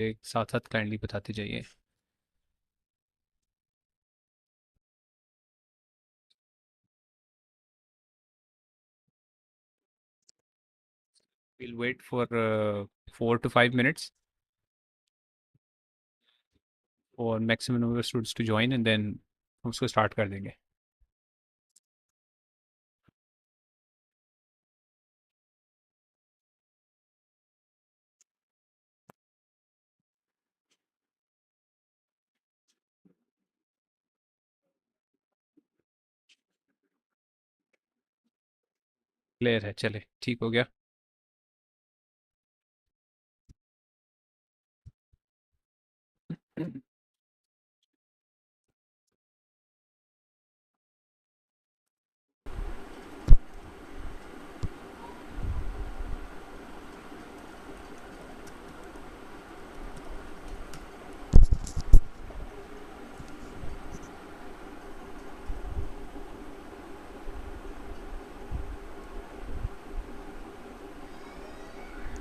एक साथ साथ काइंडली बताते जाइए। We'll wait for 4 to 5 minutes for maximum number of students to join and then हम उसको स्टार्ट कर देंगे। क्लियर है, चले ठीक हो गया।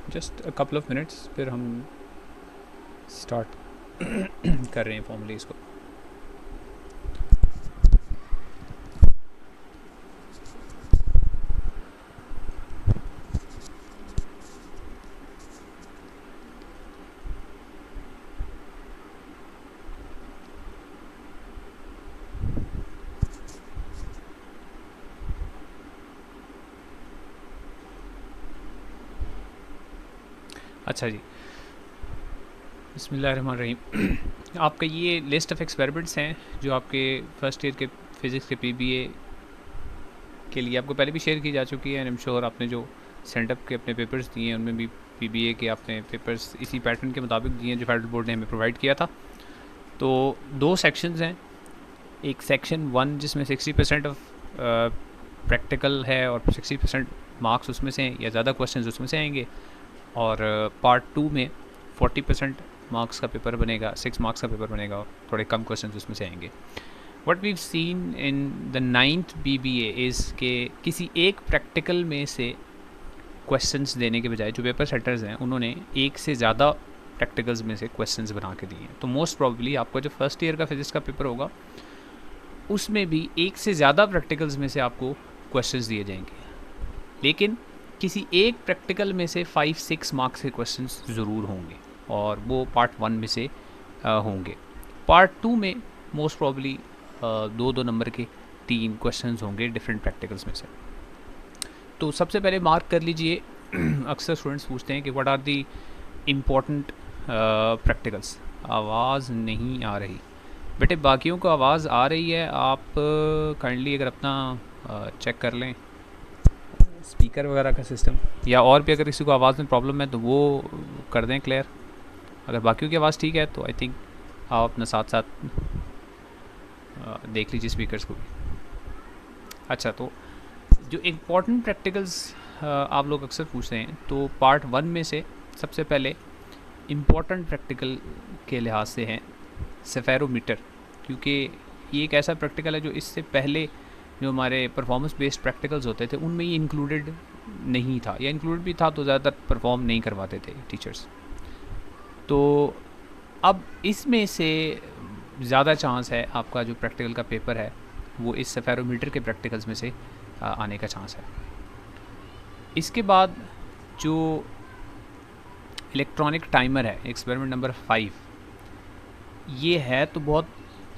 Just a couple of minutes फिर हम स्टार्ट कर रहे हैं फॉर्मली इसको। अच्छा जी, बिस्मिल्लाहिर्रहमानिर्रहीम। आपका ये लिस्ट ऑफ एक्सपेरिमेंट्स हैं जो आपके फर्स्ट ईयर के फिज़िक्स के पीबीए के लिए आपको पहले भी शेयर की जा चुकी है। एंड आई एम श्योर आपने जो सेंटअप के अपने पेपर्स दिए हैं उनमें भी पीबीए के आपने पेपर्स इसी पैटर्न के मुताबिक दिए हैं जो फेडरल बोर्ड ने हमें प्रोवाइड किया था। तो दो सेक्शंस हैं, एक सेक्शन 1 जिसमें 60% ऑफ प्रैक्टिकल है और 60% मार्क्स उसमें से या ज़्यादा क्वेश्चंस उसमें से आएंगे, और पार्ट 2 में 40% मार्क्स का पेपर बनेगा, 6 मार्क्स का पेपर बनेगा और थोड़े कम क्वेश्चंस उसमें से आएंगे। What we seen in the 9th BBA is के किसी एक प्रैक्टिकल में से क्वेश्चंस देने के बजाय जो पेपर सेटर्स हैं उन्होंने एक से ज़्यादा प्रैक्टिकल्स में से क्वेश्चंस बना के दिए हैं। तो मोस्ट प्रॉब्ली आपका जो फर्स्ट ईयर का फिजिक्स का पेपर होगा उसमें भी एक से ज़्यादा प्रैक्टिकल्स में से आपको क्वेश्चंस दिए जाएंगे, लेकिन किसी एक प्रैक्टिकल में से 5-6 मार्क्स के क्वेश्चंस ज़रूर होंगे और वो पार्ट 1 में से होंगे। पार्ट 2 में मोस्ट प्रॉब्ली 2-2 नंबर के 3 क्वेश्चंस होंगे डिफरेंट प्रैक्टिकल्स में से। तो सबसे पहले मार्क कर लीजिए। अक्सर स्टूडेंट्स पूछते हैं कि what are the important practicals. आवाज़ नहीं आ रही बेटे, बाकियों को आवाज़ आ रही है। आप काइंडली अगर अपना चेक कर लें स्पीकर वगैरह का सिस्टम, या और भी अगर किसी को आवाज़ में प्रॉब्लम है तो वो कर दें क्लियर। अगर बाकियों की आवाज़ ठीक है तो आई थिंक आप अपना साथ साथ देख लीजिए स्पीकर्स को भी। अच्छा, तो जो इम्पोर्टेंट प्रैक्टिकल्स आप लोग अक्सर पूछते हैं, तो पार्ट 1 में से सबसे पहले इम्पोर्टेंट प्रैक्टिकल के लिहाज से हैं सेफेरोमीटर, क्योंकि ये एक ऐसा प्रैक्टिकल है जो इससे पहले जो हमारे परफॉर्मेंस बेस्ड प्रैक्टिकल्स होते थे उनमें ये इंक्लूडेड नहीं था, या इंक्लूडेड भी था तो ज़्यादातर परफॉर्म नहीं करवाते थे टीचर्स। तो अब इसमें से ज़्यादा चांस है आपका जो प्रैक्टिकल का पेपर है वो इस सेफेरोमीटर के प्रैक्टिकल्स में से आने का चांस है। इसके बाद जो इलेक्ट्रॉनिक टाइमर है एक्सपेरिमेंट नंबर 5, ये है तो बहुत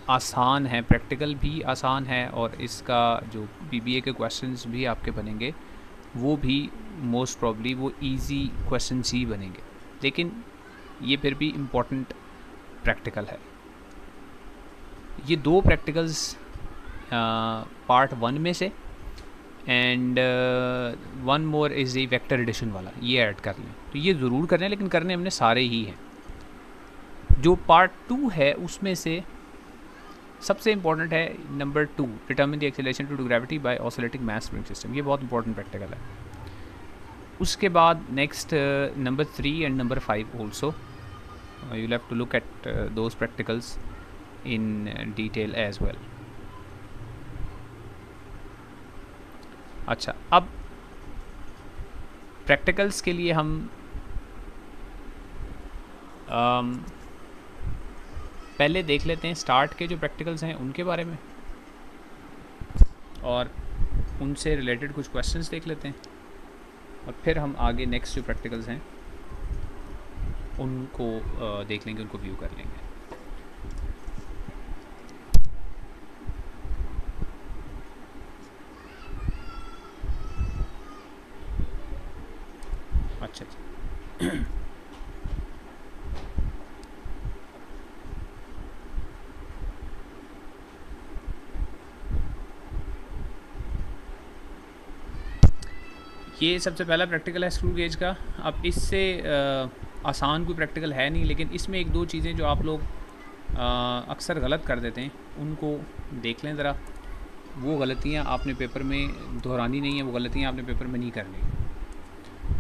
आसान है, प्रैक्टिकल भी आसान है और इसका जो बीबीए के क्वेश्चंस भी आपके बनेंगे वो भी मोस्ट प्रॉब्ली वो इजी क्वेश्चंस ही बनेंगे, लेकिन ये फिर भी इम्पोर्टेंट प्रैक्टिकल है। ये दो प्रैक्टिकल्स पार्ट 1 में से, and 1 more is a vector addition वाला, ये ऐड कर लें। तो ये ज़रूर करने, लेकिन करने हमने सारे ही हैं। जो पार्ट 2 है उसमें से सबसे इंपॉर्टेंट है number 2, determine the acceleration to gravity by oscillating mass spring system. ये बहुत इंपॉर्टेंट प्रैक्टिकल है। उसके बाद next number 3 and number 5 also you have to look at those practicals in detail as well. अच्छा, अब प्रैक्टिकल्स के लिए हम पहले देख लेते हैं स्टार्ट के जो प्रैक्टिकल्स हैं उनके बारे में, और उनसे रिलेटेड कुछ क्वेश्चंस देख लेते हैं, और फिर हम आगे नेक्स्ट जो प्रैक्टिकल्स हैं उनको देख लेंगे, उनको व्यू कर लेंगे। अच्छा अच्छा ये सबसे पहला प्रैक्टिकल है स्क्रू गेज का। अब इससे आसान कोई प्रैक्टिकल है नहीं, लेकिन इसमें एक दो चीज़ें जो आप लोग अक्सर गलत कर देते हैं उनको देख लें ज़रा। वो गलतियाँ आपने पेपर में दोहरानी नहीं है, वो गलतियाँ आपने पेपर में नहीं करनी।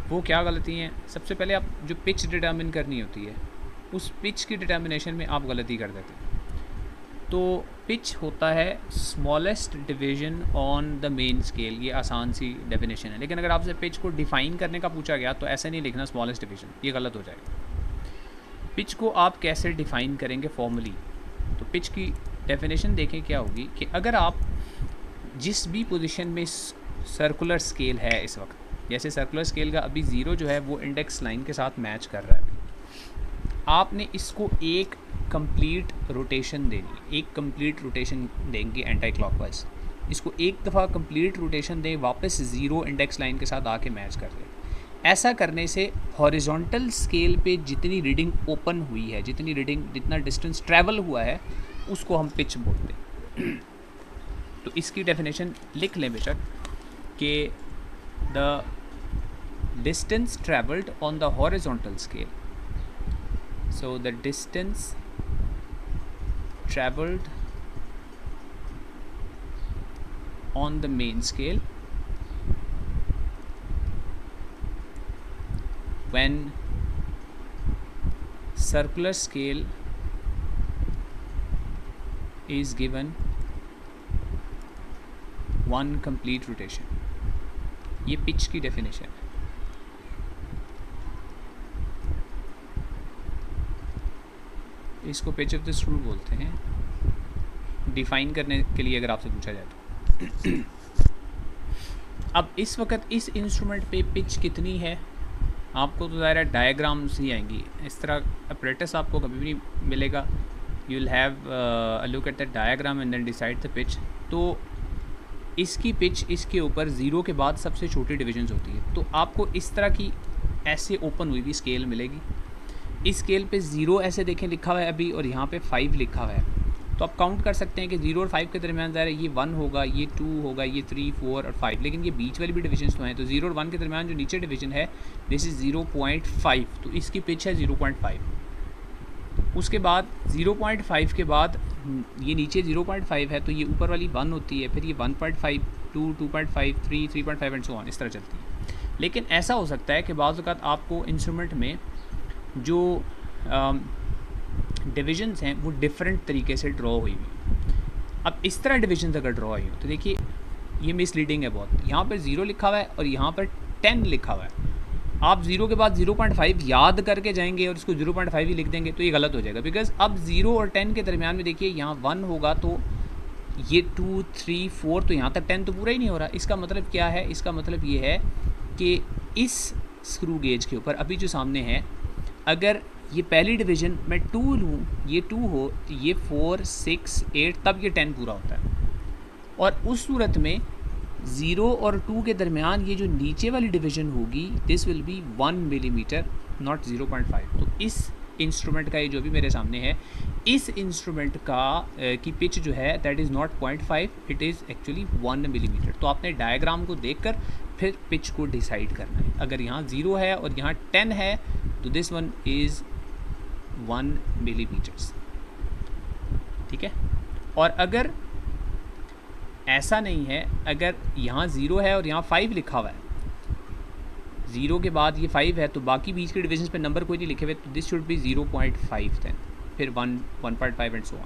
वो क्या गलती हैं? सबसे पहले आप जो पिच डिटर्मिन करनी होती है, उस पिच की डिटर्मिनेशन में आप गलती कर देते हैं। तो पिच होता है smallest division on the main scale, ये आसान सी डेफिनेशन है। लेकिन अगर आपसे पिच को डिफ़ाइन करने का पूछा गया तो ऐसे नहीं लिखना स्मॉलेस्ट डिवीजन, ये गलत हो जाएगा। पिच को आप कैसे डिफ़ाइन करेंगे फॉर्मली? तो पिच की डेफिनेशन देखें क्या होगी कि अगर आप जिस भी पोजीशन में सर्कुलर स्केल है इस वक्त, जैसे सर्कुलर स्केल का अभी 0 जो है वो इंडेक्स लाइन के साथ मैच कर रहा है, आपने इसको एक कंप्लीट रोटेशन देनी, एक कंप्लीट रोटेशन देंगे एंटी क्लॉकवाइज। इसको एक दफ़ा कंप्लीट रोटेशन दें, वापस 0 इंडेक्स लाइन के साथ आके मैच कर दें। ऐसा करने से हॉरिजॉन्टल स्केल पे जितनी रीडिंग ओपन हुई है, जितना डिस्टेंस ट्रैवल हुआ है, उसको हम पिच बोलते हैं। तो इसकी डेफिनेशन लिख लें बेशक कि the distance travelled on the horizontal scale, so the distance traveled on the main scale when circular scale is given one complete rotation, ये पिच की डेफिनेशन है। इसको पिच ऑफ द स्क्रू बोलते हैं, डिफ़ाइन करने के लिए अगर आपसे पूछा जाए तो। अब इस वक्त इस इंस्ट्रूमेंट पे पिच कितनी है, आपको तो ज़ाहिर है डायग्राम्स ही आएंगी। इस तरह अपरेटस आपको कभी भी नहीं मिलेगा। You will have a look at the diagram and then decide the pitch. तो इसकी पिच इसके ऊपर 0 के बाद सबसे छोटी डिविजन्स होती है। तो आपको इस तरह की ऐसे ओपन हुई हुई स्केल मिलेगी। इस स्केल पे 0 ऐसे देखें लिखा हुआ है अभी, और यहाँ पे 5 लिखा हुआ है। तो आप काउंट कर सकते हैं कि 0 और 5 के दरमियान ज़ाहिर है ये 1 होगा, ये 2 होगा, ये 3, 4 और 5, लेकिन ये बीच वाली भी डिविजन्स तो हैं। तो 0 और 1 के दरमियान जो नीचे डिवीजन है दिस इज़ 0.5, तो इसकी पिच है 0.5। उसके बाद 0.5 के बाद ये नीचे 0.5 है, तो ये ऊपर वाली 1 होती है, फिर ये 1.5, 2, 2.5, 3, 3.5 एंड सो ऑन, इस तरह चलती है। लेकिन ऐसा हो सकता है कि बाज़ औक़ात आपको इंस्ट्रूमेंट में जो डिविजन्स हैं वो डिफरेंट तरीके से ड्रॉ हुई हुई। अब इस तरह डिविजन्स अगर ड्रॉ हुई हो तो देखिए ये मिसलीडिंग है बहुत। यहाँ पर 0 लिखा हुआ है और यहाँ पर 10 लिखा हुआ है। आप 0 के बाद 0.5 याद करके जाएंगे और इसको 0.5 ही लिख देंगे तो ये गलत हो जाएगा, बिकॉज अब 0 और 10 के दरमियान में देखिए यहाँ 1 होगा तो ये 2, 3, 4, तो यहाँ तक 10 तो पूरा ही नहीं हो रहा। इसका मतलब क्या है? इसका मतलब ये है कि इस स्क्रू गेज के ऊपर अभी जो सामने है, अगर ये पहली डिवीज़न मैं 2 लूँ, ये 2 हो तो ये 4, 6, 8, तब ये 10 पूरा होता है। और उस सूरत में 0 और 2 के दरमियान ये जो नीचे वाली डिवीज़न होगी this will be 1 millimetre, not 0.5। तो इस इंस्ट्रूमेंट का ये जो भी मेरे सामने है, इस इंस्ट्रूमेंट का की पिच जो है that is not 0.5, it is actually 1 millimetre. तो आपने डायग्राम को देखकर फिर पिच को डिसाइड करना है। अगर यहाँ 0 है और यहाँ 10 है तो दिस वन इज़ 1 मिलीमीटर्स, ठीक है। और अगर ऐसा नहीं है, अगर यहाँ 0 है और यहाँ 5 लिखा हुआ है, 0 के बाद ये 5 है, तो बाकी बीच के डिविजन्स पे नंबर कोई नहीं लिखे हुए, तो दिस शुड बी 0.5 देन, फिर 1, 1.5 एंड सो ऑन।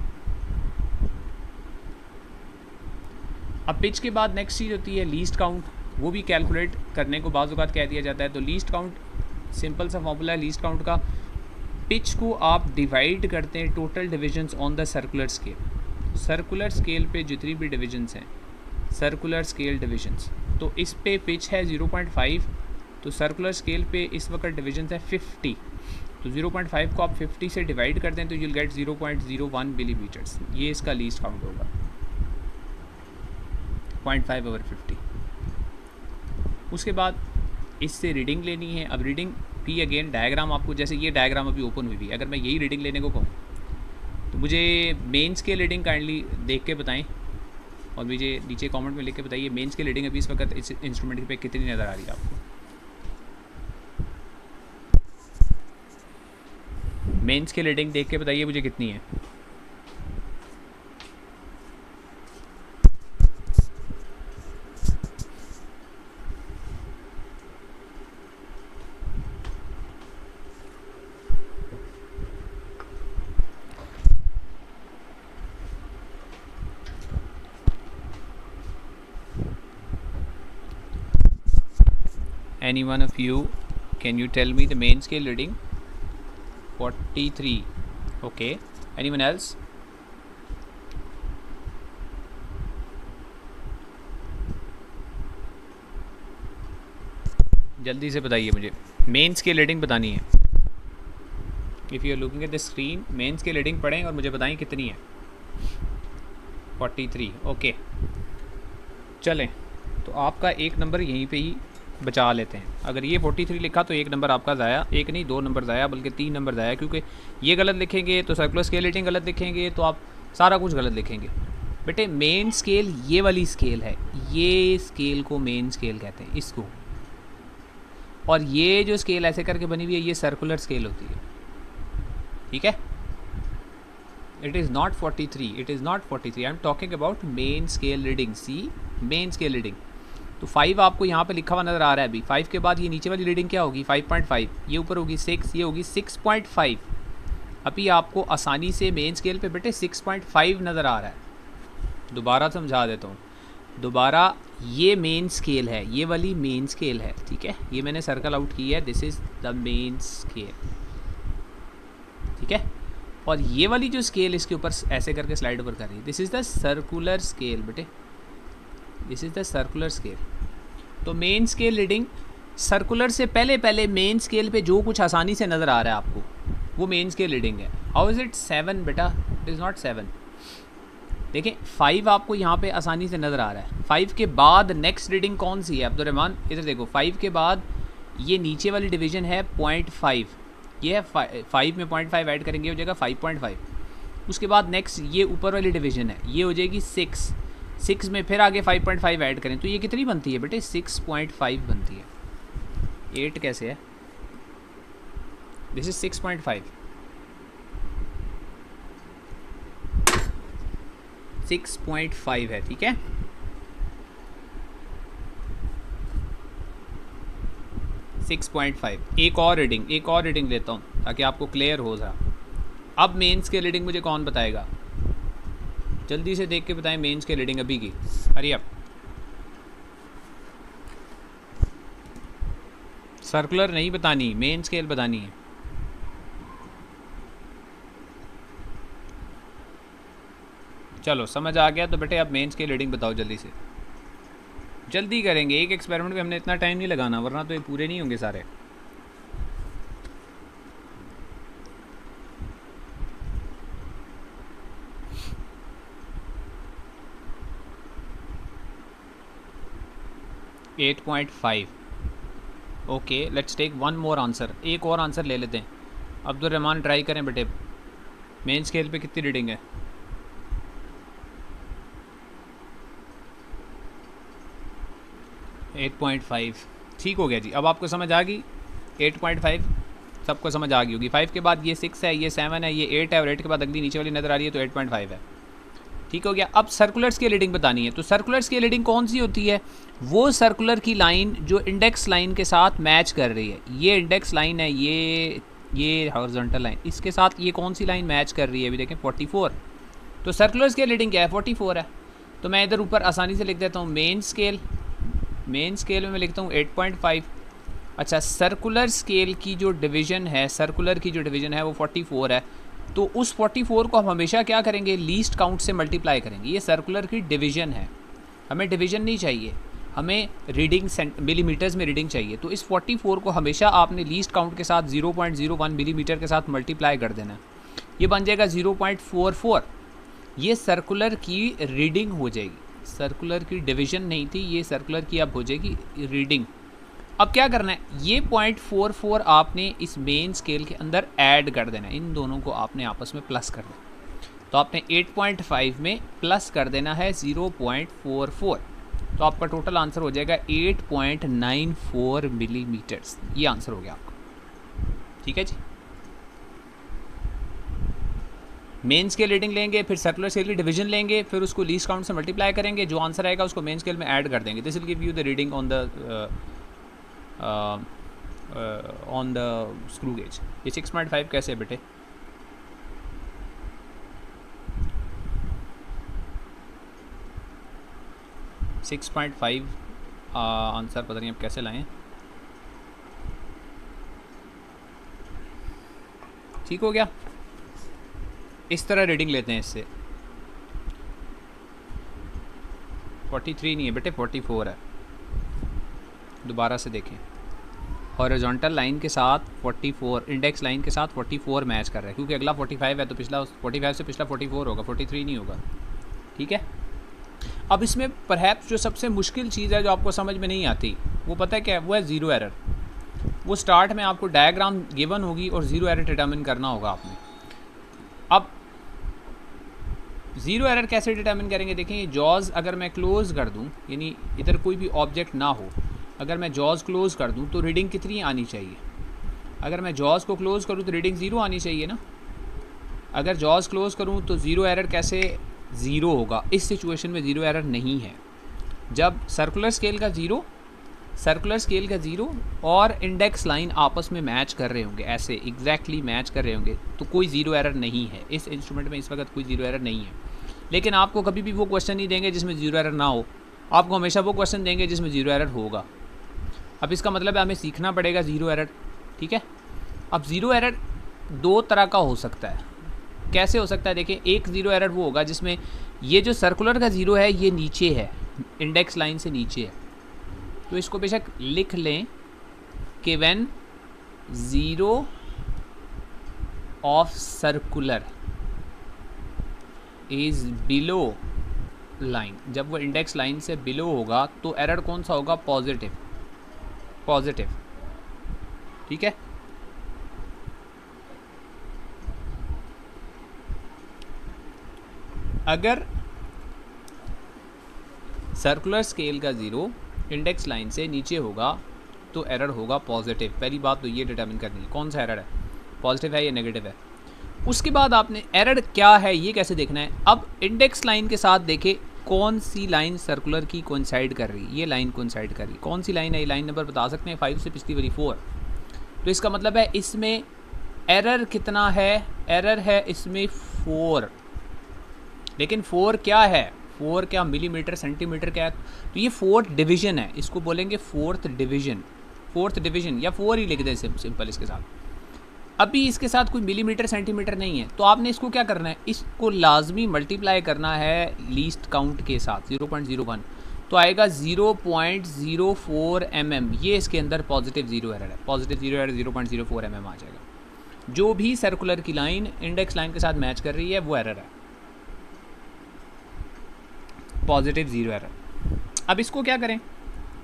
अब पिच के बाद नेक्स्ट चीज़ होती है लीस्ट काउंट। वो भी कैलकुलेट करने को बाज़ औक़ात कह दिया जाता है। तो लीस्ट काउंट सिंपल सा फॉर्मूला है लीस्ट काउंट का, पिच को आप डिवाइड करते हैं total divisions on the circular scale. Circular scale पे जितनी भी डिविजन्स हैं, सर्कुलर स्केल डिविजन्स, तो इस पे पिच है 0.5, तो सर्कुलर स्केल पे इस वक्त डिविजन्स है 50, तो 0.5 को आप 50 से डिवाइड कर दें तो यूल गेट 0.01 मिलीमीटर्स। ये इसका लीस्ट काउंट होगा, 0.5/50। उसके बाद इससे रीडिंग लेनी है। अब रीडिंग भी अगेन डायग्राम आपको, जैसे ये डायग्राम अभी ओपन हुई है, अगर मैं यही रीडिंग लेने को कहूँ तो मुझे मेन स्केल रीडिंग काइंडली देख के बताएं और मुझे नीचे कमेंट में लिख के बताइए मेन स्केल रीडिंग अभी इस वक्त इस इंस्ट्रूमेंट पे कितनी नज़र आ रही है आपको। मेन स्केल रीडिंग देख के बताइए मुझे कितनी है। Any one of you, can you tell me the main scale reading? 43. Okay. Anyone else? जल्दी से बताइए मुझे, मेन स्केल रीडिंग बतानी है। If you are looking at the screen, main scale reading पढ़ें और मुझे बताएं कितनी है। 43। ओके, चलें तो आपका एक नंबर यहीं पे ही बचा लेते हैं। अगर ये 43 लिखा तो एक नंबर आपका ज़ाया, एक नहीं 2 नंबर ज़ाया, बल्कि 3 नंबर ज़ाया, क्योंकि ये गलत लिखेंगे तो सर्कुलर स्केल रीडिंग गलत लिखेंगे तो आप सारा कुछ गलत लिखेंगे। बेटे मेन स्केल ये वाली स्केल है, ये स्केल को मेन स्केल कहते हैं इसको, और ये जो स्केल ऐसे करके बनी हुई है ये सर्कुलर स्केल होती है, ठीक है। It is not 43, it is not 43, I am talking about main scale reading. See main scale reading, तो 5 आपको यहाँ पे लिखा हुआ नज़र आ रहा है अभी। 5 के बाद ये नीचे वाली रीडिंग क्या होगी, 5.5, ये ऊपर होगी 6, ये होगी 6.5। अभी आपको आसानी से मेन स्केल पे बेटे 6.5 नज़र आ रहा है। दोबारा समझा देता हूँ, दोबारा ये मेन स्केल है, ये वाली मेन स्केल है, ठीक है। ये मैंने सर्कल आउट की है, this is the main scale, ठीक है। और ये वाली जो स्केल इसके ऊपर ऐसे करके स्लाइड ओवर कर रही है, this is the circular scale बेटे, this is the circular scale. तो मेन स्केल रीडिंग सर्कुलर से पहले पहले मेन स्केल पे जो कुछ आसानी से नज़र आ रहा है आपको वो मेन स्केल रीडिंग है। हाउ इज़ इट 7 बेटा, इट इज़ नॉट 7। देखें 5 आपको यहाँ पे आसानी से नज़र आ रहा है। 5 के बाद नेक्स्ट रीडिंग कौन सी है अब्दुर्रहमान, इधर देखो। 5 के बाद ये नीचे वाली डिवीज़न है 0.5, ये है 5 में 0.5 ऐड करेंगे हो जाएगा 5.5। उसके बाद नेक्स्ट ये ऊपर वाली डिवीज़न है, ये हो जाएगी 6, 6 में फिर आगे 5.5 ऐड करें तो ये कितनी बनती है बेटे, 6.5 बनती है। 8 कैसे है, दिस इज 6.5, 6.5 है, ठीक है। सिक्स 6.5। एक और रीडिंग लेता हूँ ताकि आपको क्लियर हो जाए। अब मेंस के रीडिंग मुझे कौन बताएगा, जल्दी से देख के बताएं मेंस के रीडिंग अभी की, हरी अप। सर्कुलर नहीं बतानी, मेन स्केल बतानी है। चलो समझ आ गया तो बेटे अब मेन स्केल रीडिंग बताओ जल्दी से, जल्दी करेंगे। एक एक्सपेरिमेंट में हमने इतना टाइम नहीं लगाना वरना तो ये पूरे नहीं होंगे सारे। At 8.5। Okay let's take one more answer, एक और आंसर ले लेते हैं। अब्दुर्रहमान ट्राई करें बेटे, मेन स्केल पे कितनी रीडिंग है। एट 8.5 ठीक हो गया जी। अब आपको समझ आ गई 8.5 सबको समझ आ गई होगी। 5 के बाद ये 6 है, ये 7 है, ये 8 है और 8 के बाद अगली नीचे वाली नज़र आ रही है तो 8.5 है, ठीक हो गया। अब सर्कुलर स्केल रीडिंग बतानी है, तो सर्कुलर स्केल रीडिंग कौन सी होती है, वो सर्कुलर की लाइन जो इंडेक्स लाइन के साथ मैच कर रही है। ये इंडेक्स लाइन है, ये हॉरिजॉन्टल लाइन, इसके साथ ये कौन सी लाइन मैच कर रही है, अभी देखें 44। तो सर्कुलर स्केल रीडिंग क्या है, 44 है। तो मैं इधर ऊपर आसानी से लिख देता हूँ मेन स्केल में मैं लिखता हूँ 8.5 अच्छा, सर्कुलर स्केल की जो डिवीज़न है, सर्कुलर की जो डिवीज़न है वो 44 है, तो उस 44 को हम हमेशा क्या करेंगे, लीस्ट काउंट से मल्टीप्लाई करेंगे। ये सर्कुलर की डिवीज़न है, हमें डिवीज़न नहीं चाहिए, हमें रीडिंग मिलीमीटर्स में रीडिंग चाहिए। तो इस 44 को हमेशा आपने लीस्ट काउंट के साथ 0.01 मिलीमीटर के साथ मल्टीप्लाई कर देना है, ये बन जाएगा 0.44। ये सर्कुलर की रीडिंग हो जाएगी, सर्कुलर की डिवीज़न नहीं थी, ये सर्कुलर की अब हो जाएगी रीडिंग। अब क्या करना है, ये 0.44 आपने इस मेन स्केल के अंदर ऐड कर देना है, इन दोनों को आपने आपस में प्लस कर देना। तो आपने 8.5 में प्लस कर देना है 0.44, तो आपका टोटल आंसर हो जाएगा 8.94 मिलीमीटर्स। ये आंसर हो गया आपका, ठीक है जी। मेन स्केल रीडिंग लेंगे, फिर सर्कुलर स्केल की डिवीजन लेंगे, फिर उसको लीस्ट काउंट से मल्टीप्लाई करेंगे, जो आंसर आएगा उसको मेन स्केल में ऐड कर देंगे। This will give you the reading on the screw gauge. ये 6.5 कैसे है बेटे? आंसर पता नहीं आप कैसे लाएं। ठीक हो गया, इस तरह रीडिंग लेते हैं इससे। 43 नहीं है बेटे, 44 है। दोबारा से देखें, हॉरिजॉन्टल लाइन के साथ 44, इंडेक्स लाइन के साथ 44 मैच कर रहा है, क्योंकि अगला 45 है तो पिछला 45 से पिछला 44 होगा, 43 नहीं होगा। ठीक है, अब इसमें परहैप्स जो सबसे मुश्किल चीज़ है जो आपको समझ में नहीं आती, वो पता है क्या है? वो है ज़ीरो एरर। वो स्टार्ट में आपको डायग्राम गिवन होगी और ज़ीरो एरर डिटर्मिन करना होगा आपने। अब ज़ीरो एरर कैसे डिटर्मिन करेंगे? देखें, ये जॉज़ अगर मैं क्लोज़ कर दूं, यानी इधर कोई भी ऑब्जेक्ट ना हो, अगर मैं जॉज़ क्लोज़ कर दूं तो रीडिंग कितनी आनी चाहिए? अगर मैं जॉज़ को क्लोज़ करूं तो रीडिंग ज़ीरो आनी चाहिए ना। अगर जॉज़ क्लोज़ करूं तो ज़ीरो एरर कैसे ज़ीरो होगा? इस सिचुएशन में ज़ीरो एरर नहीं है। जब सर्कुलर स्केल का ज़ीरो और इंडेक्स लाइन आपस में मैच कर रहे होंगे, ऐसे एग्जैक्टली मैच कर रहे होंगे, तो कोई ज़ीरो एरर नहीं है। इस इंस्ट्रूमेंट में इस वक्त कोई ज़ीरो एरर नहीं है। लेकिन आपको कभी भी वो क्वेश्चन नहीं देंगे जिसमें ज़ीरो एरर ना हो, आपको हमेशा वो क्वेश्चन देंगे जिसमें ज़ीरो एरर होगा। अब इसका मतलब है हमें सीखना पड़ेगा ज़ीरो एरर। ठीक है, अब ज़ीरो एरर दो तरह का हो सकता है। कैसे हो सकता है? देखिए, एक ज़ीरो एरर वो होगा जिसमें ये जो सर्कुलर का ज़ीरो है ये नीचे है, इंडेक्स लाइन से नीचे है, तो इसको बेशक लिख लें कि when zero of circular is below line, जब वो इंडेक्स लाइन से बिलो होगा तो एरर कौन सा होगा? पॉजिटिव। ठीक है, अगर सर्कुलर स्केल का ज़ीरो इंडेक्स लाइन से नीचे होगा तो एरर होगा पॉजिटिव। पहली बात तो ये डिटर्मिन करनी है कौन सा एरर है, पॉजिटिव है या नेगेटिव है। उसके बाद आपने एरर क्या है ये कैसे देखना है। अब इंडेक्स लाइन के साथ देखें कौन सी लाइन सर्कुलर की कोइंसाइड कर रही है। ये लाइन कोइंसाइड कर रही है, कौन सी लाइन है? ये लाइन नंबर बता सकते हैं, 5 से पिछली वाली 4। तो इसका मतलब है इसमें एरर कितना है? एरर है इसमें 4। लेकिन 4 क्या है? 4 क्या मिलीमीटर, सेंटीमीटर क्या है? तो ये 4th डिवीज़न है, इसको बोलेंगे 4th डिवीज़न या 4 ही लिख दें सिंपल इसके साथ। अभी इसके साथ कोई मिलीमीटर सेंटीमीटर नहीं है, तो आपने इसको क्या करना है? इसको लाजमी मल्टीप्लाई करना है लीस्ट काउंट के साथ 0.01, तो आएगा 0.04 mm। ये इसके अंदर पॉजिटिव ज़ीरो एरर है। पॉजिटिव ज़ीरो एरर 0.04 mm आ जाएगा। जो भी सर्कुलर की लाइन इंडेक्स लाइन के साथ मैच कर रही है वो एरर है, पॉजिटिव ज़ीरो एरर। अब इसको क्या करें?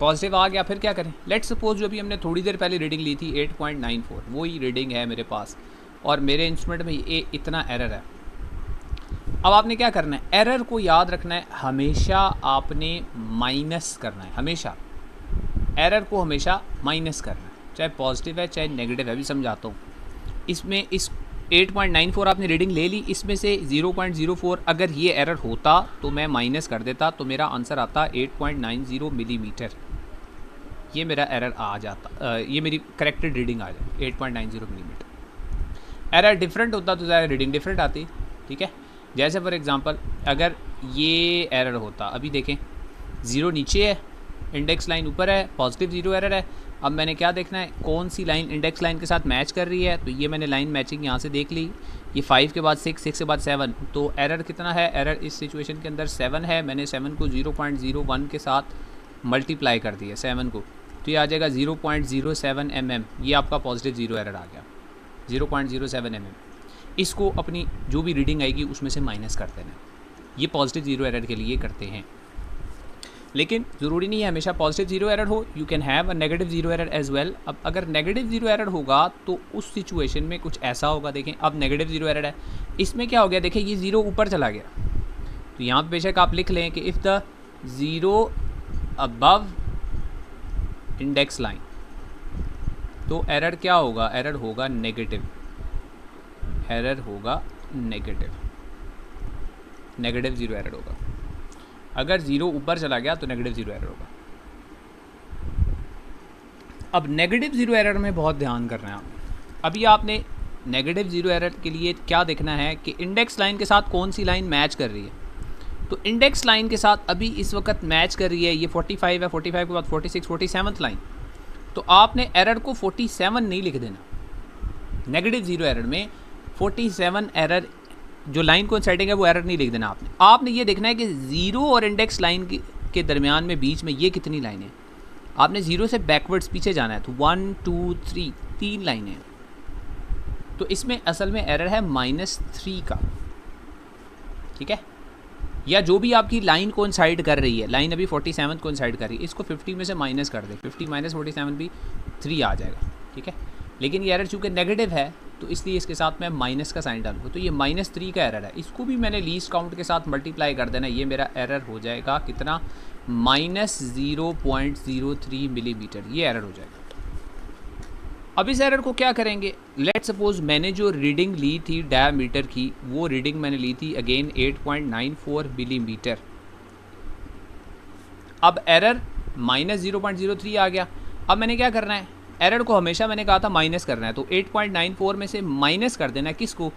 पॉजिटिव आ गया, फिर क्या करें? लेट्स सपोज जो भी हमने थोड़ी देर पहले रीडिंग ली थी 8.94, वही रीडिंग है मेरे पास और मेरे इंस्ट्रूमेंट में ये इतना एरर है। अब आपने क्या करना है? एरर को याद रखना है, हमेशा आपने माइनस करना है। हमेशा एरर को हमेशा माइनस करना है, चाहे पॉजिटिव है चाहे नेगेटिव है। अभी समझाता हूँ। इसमें इस 8.94 आपने रीडिंग ले ली, इसमें से 0.04 अगर ये एरर होता तो मैं माइनस कर देता, तो मेरा आंसर आता 8.90 मिलीमीटर। ये मेरा एरर आ जाता, ये मेरी करेक्टेड रीडिंग आ जाए 8.90 मिलीमीटर। एरर डिफरेंट होता तो ज़्यादा रीडिंग डिफरेंट आती। ठीक है, जैसे फॉर एग्जांपल अगर ये एरर होता, अभी देखें ज़ीरो नीचे है, इंडेक्स लाइन ऊपर है, पॉजिटिव ज़ीरो एरर है, अब मैंने क्या देखना है, कौन सी लाइन इंडेक्स लाइन के साथ मैच कर रही है। तो ये मैंने लाइन मैचिंग यहाँ से देख ली, ये 5 के बाद 6, 6 के बाद 7, तो एरर कितना है, एरर इस सिचुएशन के अंदर 7 है। मैंने 7 को 0.01 के साथ मल्टीप्लाई कर दिया 7 को, तो ये आ जाएगा 0.07 mm। ये आपका पॉजिटिव ज़ीरो एरर आ गया, 0.07 mm। इसको अपनी जो भी रीडिंग आएगी उसमें से माइनस कर देना। ये पॉजिटिव ज़ीरो एरर के लिए करते हैं, लेकिन ज़रूरी नहीं है हमेशा पॉजिटिव ज़ीरो एरर हो, you can have a negative zero error as well. अब अगर नेगेटिव ज़ीरो एरर होगा तो उस सिचुएशन में कुछ ऐसा होगा, देखें अब नेगेटिव ज़ीरो एरर है, इसमें क्या हो गया, देखें ये ज़ीरो ऊपर चला गया। तो यहाँ पे बेशक आप लिख लें कि if the zero above index line, तो एरर क्या होगा, एरर होगा नेगेटिव, एरर होगा नेगेटिव, नेगेटिव ज़ीरो एरर होगा। अगर ज़ीरो ऊपर चला गया तो नेगेटिव ज़ीरो एरर होगा। अब नेगेटिव ज़ीरो एरर में बहुत ध्यान करना है आपने। अभी आपने नेगेटिव ज़ीरो एरर के लिए क्या देखना है कि इंडेक्स लाइन के साथ कौन सी लाइन मैच कर रही है। तो इंडेक्स लाइन के साथ अभी इस वक्त मैच कर रही है, ये 45 है, 45 के बाद 46, 47th लाइन। तो आपने एरर को 47 नहीं लिख देना। नेगेटिव ज़ीरो एरर में 47 एरर जो लाइन कोइंसाइडिंग है वो एरर नहीं लिख देना आपने। आपने ये देखना है कि ज़ीरो और इंडेक्स लाइन के दरमियान में बीच में ये कितनी लाइनें हैं। आपने ज़ीरो से बैकवर्ड्स पीछे जाना है, तो 1 2 3 3 लाइनें हैं। तो इसमें असल में एरर है -3 का, ठीक है, या जो भी आपकी लाइन कोइंसाइड कर रही है, लाइन अभी 47 कोइंसाइड कर रही है, इसको 50 में से माइनस कर दें, 50 - 47 भी 3 आ जाएगा, ठीक है। लेकिन ये एरर चूँकि नेगेटिव है तो इसलिए इसके साथ मैं माइनस का साइन डालूंगा, तो ये -3 का एरर है। इसको भी मैंने लीस्ट काउंट के साथ मल्टीप्लाई कर देना, ये मेरा एरर हो जाएगा कितना, -0.03 मिलीमीटर, ये एरर हो जाएगा। अब इस एरर को क्या करेंगे, लेट सपोज मैंने जो रीडिंग ली थी डायमीटर की, वो रीडिंग मैंने ली थी अगेन 8.94 मिलीमीटर। अब एरर -0.03 आ गया। अब मैंने क्या करना है, एरर को हमेशा मैंने कहा था माइनस करना है, तो 8.94 में से माइनस कर देना है, किसको,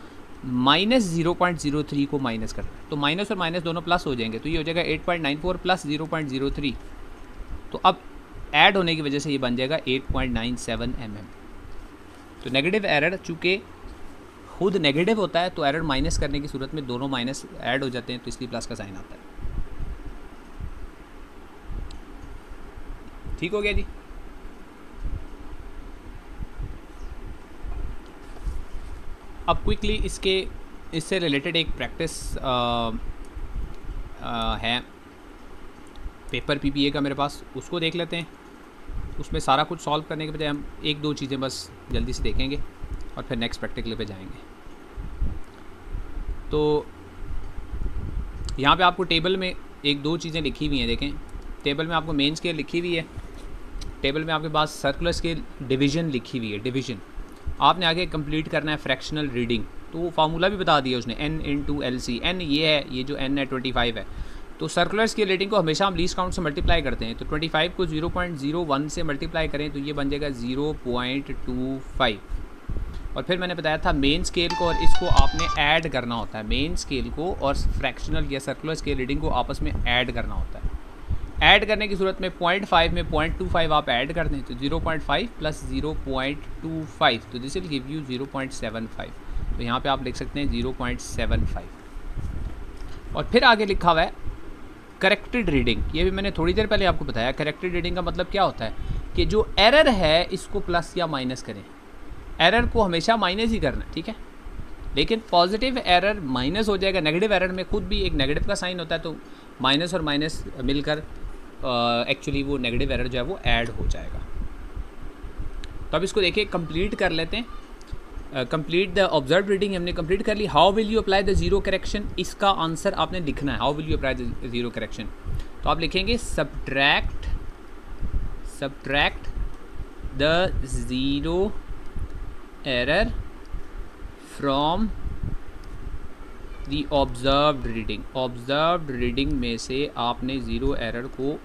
-0.03 को माइनस करना है। तो माइनस और माइनस दोनों प्लस हो जाएंगे, तो ये हो जाएगा 8.94 प्लस 0.03। तो अब ऐड होने की वजह से ये बन जाएगा 8.97 mm। तो नेगेटिव एरर चूँकि खुद नेगेटिव होता है, तो एरर माइनस करने की सूरत में दोनों माइनस ऐड हो जाते हैं, तो इसलिए प्लस का साइन आता है। ठीक हो गया जी। अब क्विकली इससे रिलेटेड एक प्रैक्टिस है पेपर पीपीए का मेरे पास, उसको देख लेते हैं। उसमें सारा कुछ सॉल्व करने के बजाय हम 1-2 चीज़ें बस जल्दी से देखेंगे और फिर नेक्स्ट प्रैक्टिकल पे जाएंगे। तो यहाँ पे आपको टेबल में 1-2 चीज़ें लिखी हुई हैं, देखें टेबल में आपको मेन स्केल लिखी हुई है, टेबल में आपके पास सर्कुलर स्केल डिवीज़न लिखी हुई है, डिवीज़न। आपने आगे कंप्लीट करना है फ्रैक्शनल रीडिंग, तो वो फार्मूला भी बता दिया उसने, n × LC। n ये है, ये जो n है 25 है। तो सर्कुलर स्केल रेटिंग को हमेशा हम लीस्ट काउंट से मल्टीप्लाई करते हैं, तो 25 को 0.01 से मल्टीप्लाई करें तो ये बन जाएगा 0.25। और फिर मैंने बताया था मेन स्केल को और इसको आपने ऐड करना होता है, मेन स्केल को और फ्रैक्शनल या सर्कुलर स्केल रीडिंग को आपस में ऐड करना होता है। ऐड करने की सूरत में 0.5 में 0.25 आप ऐड कर दें, तो 0.5 प्लस 0.25, तो दिस विल गिव यू 0.75। तो यहाँ पे आप लिख सकते हैं 0.75। और फिर आगे लिखा हुआ है करेक्टेड रीडिंग। ये भी मैंने थोड़ी देर पहले आपको बताया। करेक्टेड रीडिंग का मतलब क्या होता है कि जो एरर है इसको प्लस या माइनस करें। एरर को हमेशा माइनस ही करना है, ठीक है, लेकिन पॉजिटिव एरर माइनस हो जाएगा। नेगेटिव एरर में खुद भी एक नेगेटिव का साइन होता है, तो माइनस और माइनस मिलकर एक्चुअली वो नेगेटिव एरर जो है वो ऐड हो जाएगा। तो अब इसको देखिए कंप्लीट कर लेते हैं। कंप्लीट द ऑब्जर्व रीडिंग हमने कंप्लीट कर ली। How will you apply the zero correction, इसका आंसर आपने लिखना है। How will you apply the zero correction, तो आप लिखेंगे subtract the zero error from the observed reading. Observed reading में से आपने ज़ीरो एरर को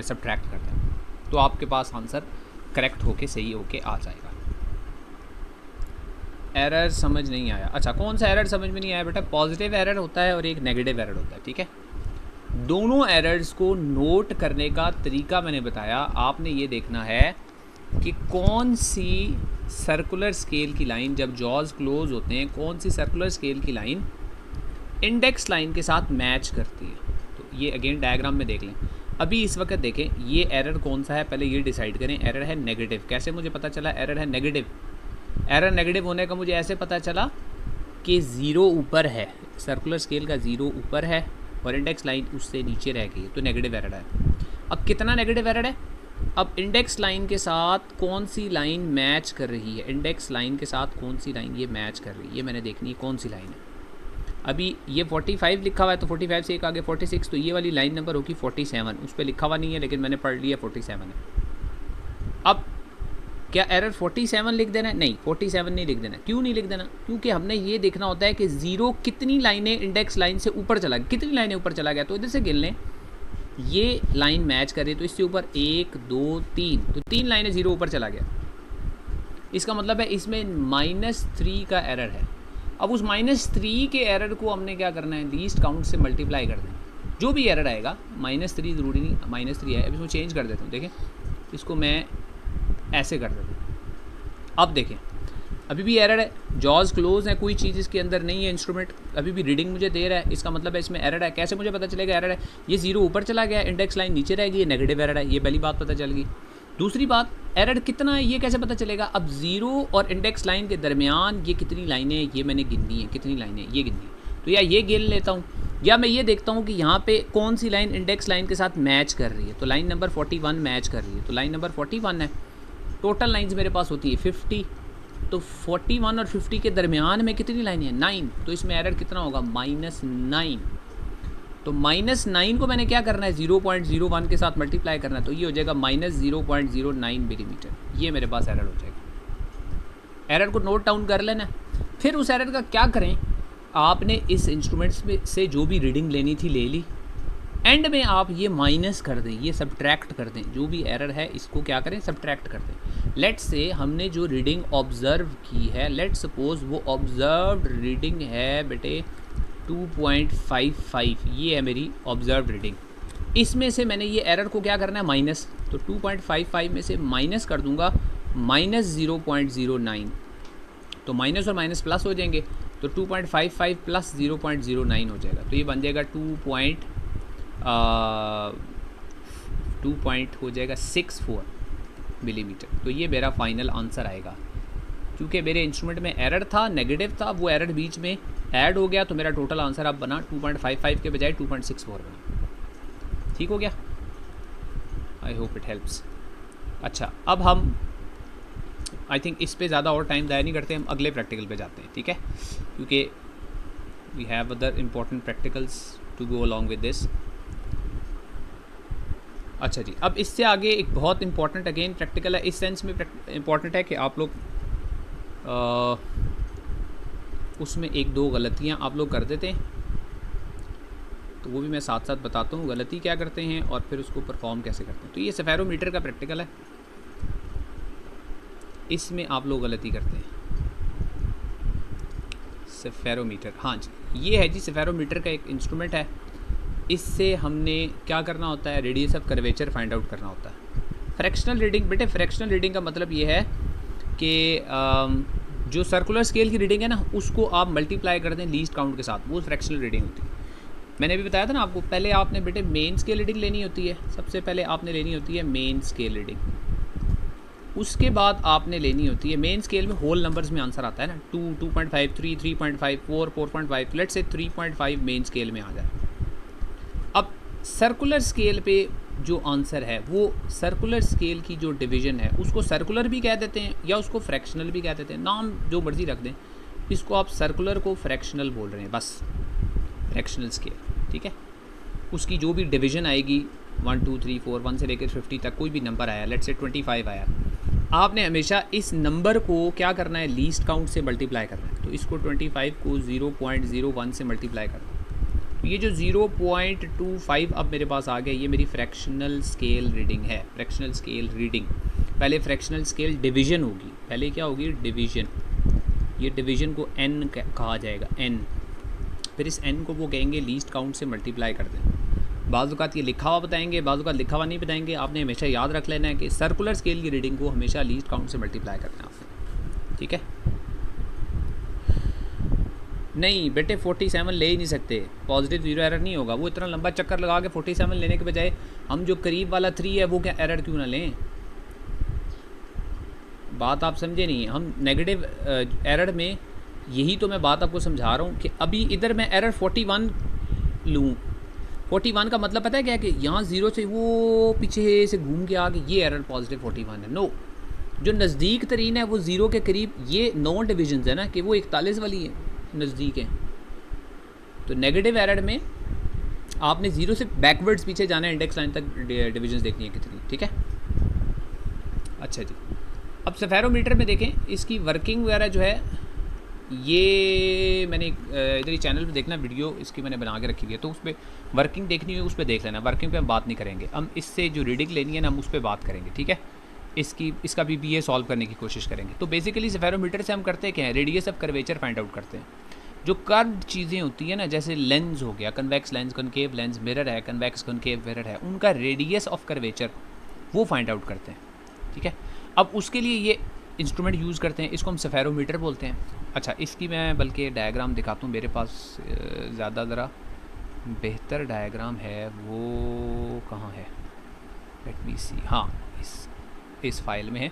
सब्ट्रैक्ट कर देना, तो आपके पास आंसर करेक्ट होके सही होके आ जाएगा। एरर समझ नहीं आया? अच्छा, कौन सा एरर समझ में नहीं आया बेटा? पॉजिटिव एरर होता है और एक नेगेटिव एरर होता है, ठीक है। दोनों एरर्स को नोट करने का तरीका मैंने बताया। आपने ये देखना है कि कौन सी सर्कुलर स्केल की लाइन, जब जॉज क्लोज होते हैं, कौन सी सर्कुलर स्केल की लाइन इंडेक्स लाइन के साथ मैच करती है। तो ये अगेन डायग्राम में देख लें। अभी इस वक्त देखें ये एरर कौन सा है, पहले ये डिसाइड करें। एरर है नेगेटिव। कैसे मुझे पता चला एरर है नेगेटिव? एरर नेगेटिव होने का मुझे ऐसे पता चला कि ज़ीरो ऊपर है, सर्कुलर स्केल का ज़ीरो ऊपर है और इंडेक्स लाइन उससे नीचे रह गई, तो नेगेटिव एरर है। अब कितना नेगेटिव एरर है? अब इंडेक्स लाइन के साथ कौन सी लाइन मैच कर रही है, इंडेक्स लाइन के साथ कौन सी लाइन ये मैच कर रही है, ये मैंने देखनी है कौन सी लाइन है। अभी ये 45 लिखा हुआ है, तो 45 से एक आगे 46, तो ये वाली लाइन नंबर होगी 47। उस पर लिखा हुआ नहीं है लेकिन मैंने पढ़ लिया 47 है। अब क्या एरर 47 लिख देना है? नहीं, 47 नहीं लिख देना। क्यों नहीं लिख देना? क्योंकि हमने ये देखना होता है कि ज़ीरो कितनी लाइनें इंडेक्स लाइन से ऊपर चला गया, कितनी लाइनें ऊपर चला गया। तो इधर से गिन लें, ये लाइन मैच कर रही है तो इससे ऊपर 1 2 3, तो 3 लाइनें ज़ीरो ऊपर चला गया। इसका मतलब है इसमें -3 का एरर है। अब उस -3 के एरर को हमने क्या करना है, लीस्ट काउंट से मल्टीप्लाई कर दें। जो भी एरर आएगा, -3 ज़रूरी नहीं, -3 है। अब इसको चेंज कर देता हूँ, देखें इसको मैं ऐसे कर देता हूँ। अब देखें अभी भी एरर है, जॉज क्लोज है, कोई चीज़ इसके अंदर नहीं है, इंस्ट्रूमेंट अभी भी रीडिंग मुझे दे रहा है। इसका मतलब है इसमें एरर है। कैसे मुझे पता चलेगा एरर है? ये ज़ीरो ऊपर चला गया, इंडेक्स लाइन नीचे रहेगी, ये नेगेटिव एरर है। ये पहली बात पता चल गई। दूसरी बात, एरर कितना है ये कैसे पता चलेगा? अब ज़ीरो और इंडेक्स लाइन के दरमियान ये कितनी लाइनें, ये मैंने गिननी है, कितनी लाइनें ये गिननी है। तो या ये गिन लेता हूँ या मैं ये देखता हूँ कि यहाँ पे कौन सी लाइन इंडेक्स लाइन के साथ मैच कर रही है। तो लाइन नंबर 41 मैच कर रही है, तो लाइन नंबर 41 है। टोटल लाइन्स मेरे पास होती है 50, तो 41 और 50 के दरमियान में कितनी लाइनें हैं? 9। तो इसमें एरर कितना होगा? -9। तो -9 को मैंने क्या करना है, 0.01 के साथ मल्टीप्लाई करना है, तो ये हो जाएगा -0.09 मिलीमीटर। ये मेरे पास एरर हो जाएगा। एरर को नोट डाउन कर लेना। फिर उस एरर का क्या करें, आपने इस इंस्ट्रूमेंट्स में से जो भी रीडिंग लेनी थी ले ली, एंड में आप ये माइनस कर दें, ये सब्ट्रैक्ट कर दें। जो भी एरर है इसको क्या करें, सब्ट्रैक्ट कर दें। लेट्स से हमने जो रीडिंग ऑब्ज़र्व की है, लेट्स सपोज वो ऑब्ज़र्व्ड रीडिंग है बेटे 2.55, ये है मेरी ऑब्ज़र्व्ड रीडिंग। इसमें से मैंने ये एरर को क्या करना है, माइनस। तो 2.55 में से माइनस कर दूंगा -0.09, तो माइनस और माइनस प्लस हो जाएंगे, तो 2.55 प्लस 0.09 हो जाएगा। तो ये बन जाएगा 2 हो जाएगा 64 मिलीमीटर। तो ये मेरा फाइनल आंसर आएगा। क्योंकि मेरे इंस्ट्रूमेंट में एरर था, नेगेटिव था, वो एरर बीच में ऐड हो गया, तो मेरा टोटल आंसर अब बना 2.55 के बजाय 2.64 बना। ठीक हो गया? I hope it helps. अच्छा, अब हम आई थिंक इस पे ज़्यादा और टाइम ज़ाया नहीं करते, हम अगले प्रैक्टिकल पे जाते हैं। ठीक है, क्योंकि we have other important practicals to go along with this. अच्छा जी, अब इससे आगे एक बहुत इंपॉर्टेंट अगेन प्रैक्टिकल है। इस सेंस में इम्पॉर्टेंट है कि आप लोग उसमें 1-2 गलतियां आप लोग कर देते हैं, तो वो भी मैं साथ साथ बताता हूँ गलती क्या करते हैं और फिर उसको परफॉर्म कैसे करते हैं। तो ये सेफेरोमीटर का प्रैक्टिकल है, इसमें आप लोग गलती करते हैं। सेफेरोमीटर, हाँ जी, ये है जी सेफेरोमीटर का एक इंस्ट्रूमेंट है। इससे हमने क्या करना होता है, radius of curvature find out करना होता है। फ्रैक्शनल रीडिंग, बेटे फ्रैक्शनल रीडिंग का मतलब ये है कि जो सर्कुलर स्केल की रीडिंग है ना, उसको आप मल्टीप्लाई कर दें लीस्ट काउंट के साथ, वो फ्रैक्शनल रीडिंग होती है। मैंने भी बताया था ना आपको, पहले आपने बेटे मेन स्केल रीडिंग लेनी होती है। सबसे पहले आपने लेनी होती है मेन स्केल रीडिंग, उसके बाद आपने लेनी होती है, मेन स्केल में होल नंबर्स में आंसर आता है ना, 2, 2.5, 3, 3.5, 4, 4.5, लेट्स से 3.5 मेन स्केल में आ जाए। अब सर्कुलर स्केल पे जो आंसर है, वो सर्कुलर स्केल की जो डिवीज़न है उसको सर्कुलर भी कह देते हैं या उसको फ्रैक्शनल भी कह देते हैं, नाम जो मर्ज़ी रख दें। इसको आप सर्कुलर को फ्रैक्शनल बोल रहे हैं, बस फ्रैक्शनल स्केल। ठीक है, उसकी जो भी डिवीज़न आएगी 1, 2, 3, 4, 1 से लेकर 50 तक कोई भी नंबर आया, लेट्स से 25 आया, आपने हमेशा इस नंबर को क्या करना है, लीस्ट काउंट से मल्टीप्लाई करना है। तो इसको 25 को 0.01 से मल्टीप्लाई करना है। ये जो 0.25 अब मेरे पास आ गया, ये मेरी फ्रैक्शनल स्केल रीडिंग है। फ्रैक्शनल स्केल रीडिंग, पहले फ्रैक्शनल स्केल डिवीज़न होगी, पहले क्या होगी, डिवीज़न। ये डिवीज़न को n कहा जाएगा, n। फिर इस n को वो कहेंगे लीस्ट काउंट से मल्टीप्लाई कर दें। बाज़ औक़ात ये लिखा हुआ बताएंगे, बाज़ औक़ात लिखा हुआ नहीं बताएंगे। आपने हमेशा याद रख लेना है कि सर्कुलर स्केल की रीडिंग को हमेशा लीस्ट काउंट से मल्टीप्लाई करना है आपने, ठीक है। नहीं बेटे 47 ले ही नहीं सकते, पॉजिटिव जीरो एरर नहीं होगा। वो इतना लंबा चक्कर लगा के 47 लेने के बजाय हम जो करीब वाला 3 है वो क्या एरर क्यों ना लें। बात आप समझे नहीं। हम नेगेटिव एरर में यही तो मैं बात आपको समझा रहा हूँ कि अभी इधर मैं एरर 41 लूँ। 41 का मतलब पता है क्या है कि यहाँ 0 से वो पीछे से घूम के आके ये एरर पॉजिटिव 41 है। नो, जो नज़दीक तरीन है वो 0 के करीब, ये 9 डिविजन्स है ना कि वो 41 वाली है, नज़दीक है। तो नेगेटिव एरर में आपने 0 से बैकवर्ड्स पीछे जाना है, इंडेक्स लाइन तक डिविजन्स देखनी है कितनी, ठीक है। अच्छा जी, अब सेफेरोमीटर में देखें इसकी वर्किंग वगैरह जो है, ये मैंने इधर ही चैनल पे देखना वीडियो इसकी मैंने बना के रखी हुई है, तो उस पर वर्किंग देखनी है, उस पर देख लेना। वर्किंग पे हम बात नहीं करेंगे, हम इससे जो रीडिंग लेनी है ना हम उस पर बात करेंगे, ठीक है। इसका PBA सॉल्व करने की कोशिश करेंगे। तो बेसिकली सेफेरोमीटर से हम करते क्या है, radius of curvature find out करते हैं। जो कर्व्ड चीज़ें होती हैं ना, जैसे लेंस हो गया, convex lens, concave lens, mirror है, कन्वेक्स कॉनकेव मिरर है, उनका रेडियस ऑफ कर्वेचर वो फाइंड आउट करते हैं, ठीक है। अब उसके लिए ये इंस्ट्रूमेंट यूज़ करते हैं, इसको हम सेफेरोमीटर बोलते हैं। अच्छा, इसकी मैं बल्कि डायग्राम दिखाता हूँ, मेरे पास ज़्यादा ज़रा बेहतर डायग्राम है, वो कहाँ है, लेट मी सी, हाँ इस फाइल में है,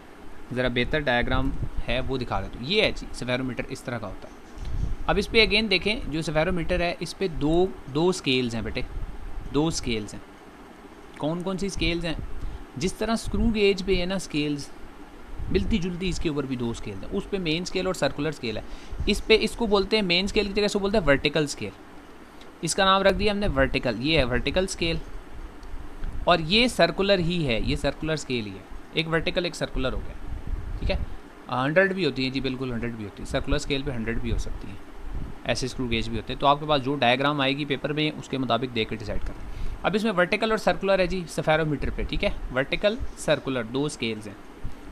ज़रा बेहतर डायग्राम है वो दिखा देता हूँ। ये है जी सेफेरोमीटर, इस तरह का होता है। अब इस पे अगेन देखें, जो सेफेरोमीटर है इस पे दो स्केल्स हैं बेटे, 2 स्केल्स हैं। कौन कौन सी स्केल्स हैं, जिस तरह स्क्रू गेज पे है ना स्केल्स, मिलती जुलती इसके ऊपर भी 2 स्केल हैं। उस पे मेन स्केल और सर्कुलर स्केल है। इस पे इसको बोलते हैं मेन स्केल की जगह से बोलते हैं वर्टिकल स्केल, इसका नाम रख दिया हमने वर्टिकल। ये है वर्टिकल स्केल और ये सर्कुलर ही है, ये सर्कुलर स्केल ही है। एक वर्टिकल एक सर्कुलर हो गया, ठीक है। 100 भी होती है जी, बिल्कुल 100 भी होती है, सर्कुलर स्केल पे 100 भी हो सकती है, ऐसे स्क्रू गेज भी होते हैं। तो आपके पास जो डायग्राम आएगी पेपर में उसके मुताबिक देख के डिसाइड करें। अब इसमें वर्टिकल और सर्कुलर है जी सेफेरोमीटर पे, ठीक है। वर्टिकल सर्कुलर 2 स्केल्स हैं,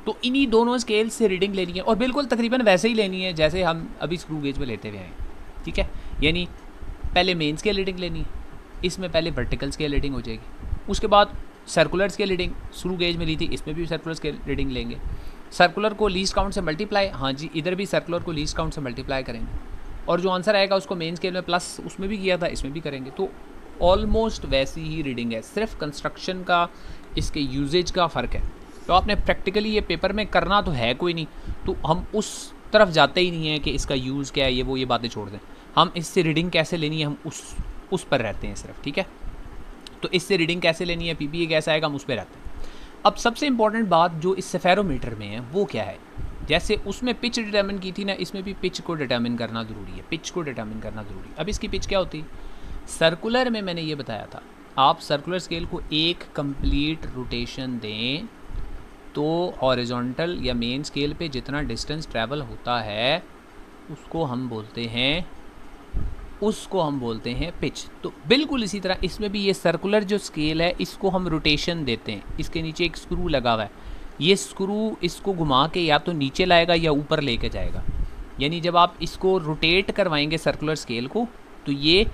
तो इन्हीं दोनों स्केल से रीडिंग लेनी है और बिल्कुल तकरीबन वैसे ही लेनी है जैसे हम अभी स्क्रू गेज में लेते हुए हैं, ठीक है। यानी पहले मेन स्केल रीडिंग लेनी है, इसमें पहले वर्टिकल स्केल रीडिंग हो जाएगी, उसके बाद circular scale reading screw gauge में ली थी, इसमें भी सर्कुलर स्केल रीडिंग लेंगे। सर्कुलर को लीस्ट काउंट से मल्टीप्लाई, हाँ जी इधर भी सर्कुलर को लीस्ट काउंट से मल्टीप्लाई करेंगे और जो आंसर आएगा उसको मेन स्केल में प्लस उसमें भी किया था इसमें भी करेंगे। तो ऑलमोस्ट वैसी ही रीडिंग है, सिर्फ कंस्ट्रक्शन का इसके यूजेज का फ़र्क है। तो आपने प्रैक्टिकली ये पेपर में करना तो है कोई नहीं, तो हम उस तरफ जाते ही नहीं है कि इसका यूज़ क्या है, ये बातें छोड़ दें। हम इससे रीडिंग कैसे लेनी है हम उस पर रहते हैं सिर्फ, ठीक है। तो इससे रीडिंग कैसे लेनी है, PBA कैसा आएगा, हम उस पर रहते हैं। अब सबसे इंपॉर्टेंट बात जो इस सेफेरोमीटर में है वो क्या है, जैसे उसमें पिच डिटर्मिन की थी ना, इसमें भी पिच को डिटर्मिन करना ज़रूरी है, पिच को डिटर्मिन करना ज़रूरी है। अब इसकी पिच क्या होती है, सर्कुलर में मैंने ये बताया था, आप सर्कुलर स्केल को एक कंप्लीट रोटेशन दें तो हॉरिजॉन्टल या मेन स्केल पे जितना डिस्टेंस ट्रैवल होता है उसको हम बोलते हैं पिच। तो बिल्कुल इसी तरह इसमें भी ये सर्कुलर जो स्केल है इसको हम रोटेशन देते हैं, इसके नीचे एक स्क्रू लगा हुआ है, ये स्क्रू इसको घुमा के या तो नीचे लाएगा या ऊपर लेके जाएगा। यानी जब आप इसको रोटेट करवाएंगे सर्कुलर स्केल को तो ये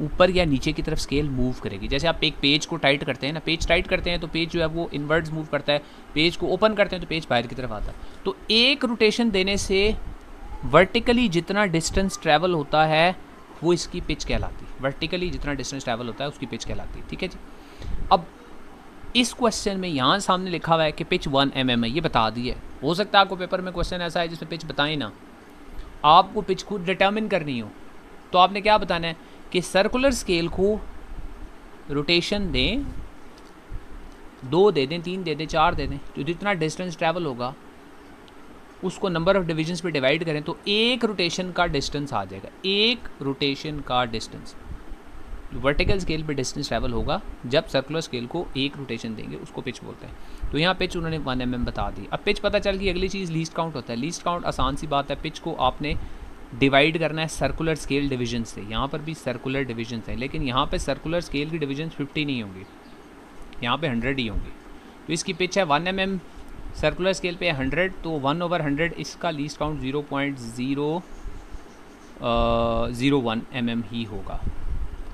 ऊपर या नीचे की तरफ स्केल मूव करेगी। जैसे आप एक पेज को टाइट करते हैं ना, पेज टाइट करते हैं तो पेज जो है वो इनवर्ड्स मूव करता है, पेज को ओपन करते हैं तो पेज बाहर की तरफ आता है। तो एक रोटेशन देने से वर्टिकली जितना डिस्टेंस ट्रैवल होता है वो इसकी पिच कहलाती है, वर्टिकली जितना डिस्टेंस ट्रैवल होता है उसकी पिच कहलाती है, ठीक है जी। अब इस क्वेश्चन में यहाँ सामने लिखा हुआ है कि पिच 1 mm है, ये बता दिया है। हो सकता है आपको पेपर में क्वेश्चन ऐसा है जिसमें पिच बताएं ना, आपको पिच खुद डिटर्मिन करनी हो, तो आपने क्या बताना है कि सर्कुलर स्केल को रोटेशन दें, 2 दे दें, 3 दे दें, 4 दे दें, तो जितना डिस्टेंस ट्रैवल होगा उसको नंबर ऑफ़ डिविजन्स पे डिवाइड करें तो एक रोटेशन का डिस्टेंस आ जाएगा। एक रोटेशन का डिस्टेंस वर्टिकल स्केल पे डिस्टेंस ट्रैवल होगा जब सर्कुलर स्केल को एक रोटेशन देंगे, उसको पिच बोलते हैं। तो यहाँ पिच उन्होंने 1 mm बता दी। अब पिच पता चल गई, अगली चीज़ लीस्ट काउंट होता है। लीस्ट काउंट आसान सी बात है, पिच को आपने डिवाइड करना है सर्कुलर स्केल डिवीजन से। यहाँ पर भी सर्कुलर डिवीजन है, लेकिन यहाँ पे सर्कुलर स्केल की डिवीजन 50 नहीं होंगी, यहाँ पे 100 ही होंगी। तो इसकी पिच है 1 mm, सर्कुलर स्केल पे 100, तो 1/100 इसका लीस्ट काउंट 0.001 mm ही होगा,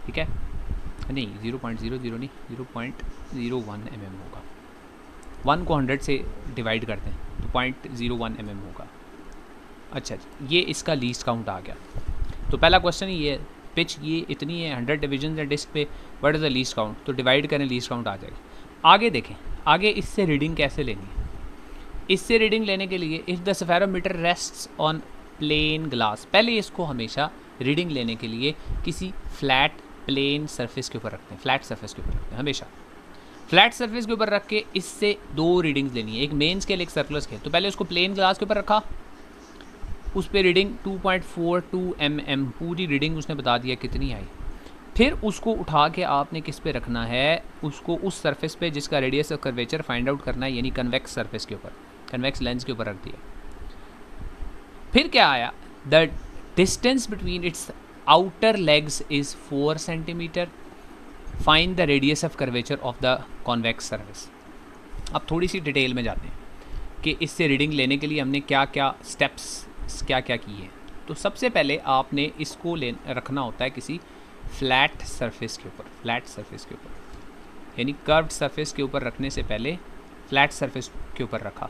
ठीक है। नहीं 0.00 नहीं 0.01 mm होगा। 1 को 100 से डिवाइड करते हैं तो 0.01 mm होगा। अच्छा ये इसका लीस्ट काउंट आ गया। तो पहला क्वेश्चन ये है, पिच ये इतनी है 100 डिवीजन है डिस्क पे, what is the least count, तो डिवाइड करें लीस्ट काउंट आ जाएगा। आगे देखें, आगे इससे रीडिंग कैसे लेनी है। इससे रीडिंग लेने के लिए if the spherometer rests on plane glass, पहले इसको हमेशा रीडिंग लेने के लिए किसी फ्लैट प्लेन सरफेस के ऊपर रखते हैं, फ्लैट सरफेस के ऊपर रखते हैं हमेशा। फ्लैट सरफेस के ऊपर रख के इससे 2 रीडिंग्स लेनी है, एक मेन स्केल एक सर्कुलर स्केल। तो पहले उसको प्लेन ग्लास के ऊपर रखा, उस पर रीडिंग 2.42 mm पूरी रीडिंग उसने बता दिया कितनी आई। फिर उसको उठा के आपने किस पे रखना है, उसको उस सरफेस पे जिसका radius of curvature find out करना है, यानी कन्वेक्स सरफेस के ऊपर, कन्वेक्स लेंस के ऊपर रख दिया। फिर क्या आया, the distance between its outer legs is 4 centimetre, find the radius of curvature of the convex surface. अब थोड़ी सी डिटेल में जाते हैं कि इससे रीडिंग लेने के लिए हमने क्या क्या स्टेप्स क्या क्या किए हैं। तो सबसे पहले आपने इसको रखना होता है किसी फ्लैट सरफेस के ऊपर, फ्लैट सरफेस के ऊपर, यानी कर्व्ड सरफेस के ऊपर रखने से पहले फ्लैट सरफेस के ऊपर रखा।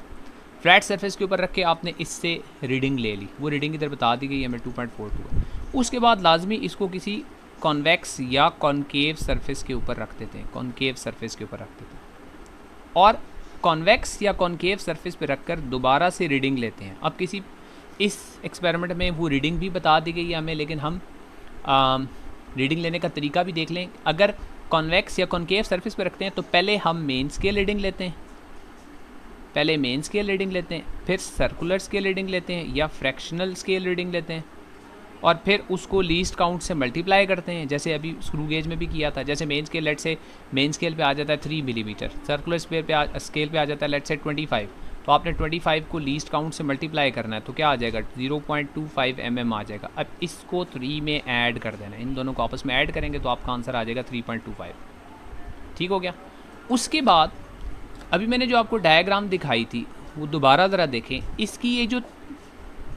फ्लैट सरफेस के ऊपर रख के आपने इससे रीडिंग ले ली, वो रीडिंग इधर बता दी गई हमें 2.42। उसके बाद लाजमी इसको किसी कॉन्वेक्स या कॉन्केव सरफेस के ऊपर रख देते हैं, कॉन्केव सरफेस के ऊपर रख देते हैं और कॉन्वेक्स या कॉन्केव सरफेस पे रखकर दोबारा से रीडिंग लेते हैं। अब किसी इस एक्सपेरिमेंट में वो रीडिंग भी बता दी गई है हमें, लेकिन हम रीडिंग लेने का तरीका भी देख लें। अगर कॉन्वेक्स या कॉन्केव सरफेस पे रखते हैं तो पहले हम मेन स्केल रीडिंग लेते हैं, पहले मेन स्केल रीडिंग लेते हैं, फिर सर्कुलर स्केल रीडिंग लेते हैं या फ्रैक्शनल स्केल रीडिंग लेते हैं और फिर उसको लीस्ट काउंट से मल्टीप्लाई करते हैं, जैसे अभी स्क्रू गेज में भी किया था। जैसे मेन स्केल लेट से मेन स्केल पे आ जाता है 3 मिलीमीटर, सर्कुलर स्केल पे आ जाता है लेट से 25, तो आपने 25 को लीस्ट काउंट से मल्टीप्लाई करना है तो क्या आ जाएगा 0.25 mm आ जाएगा। अब इसको 3 में ऐड कर देना है, इन दोनों को आपस में ऐड करेंगे तो आपका आंसर आ जाएगा 3.25। ठीक हो गया। उसके बाद अभी मैंने जो आपको डायग्राम दिखाई थी वो दोबारा ज़रा देखें। इसकी ये जो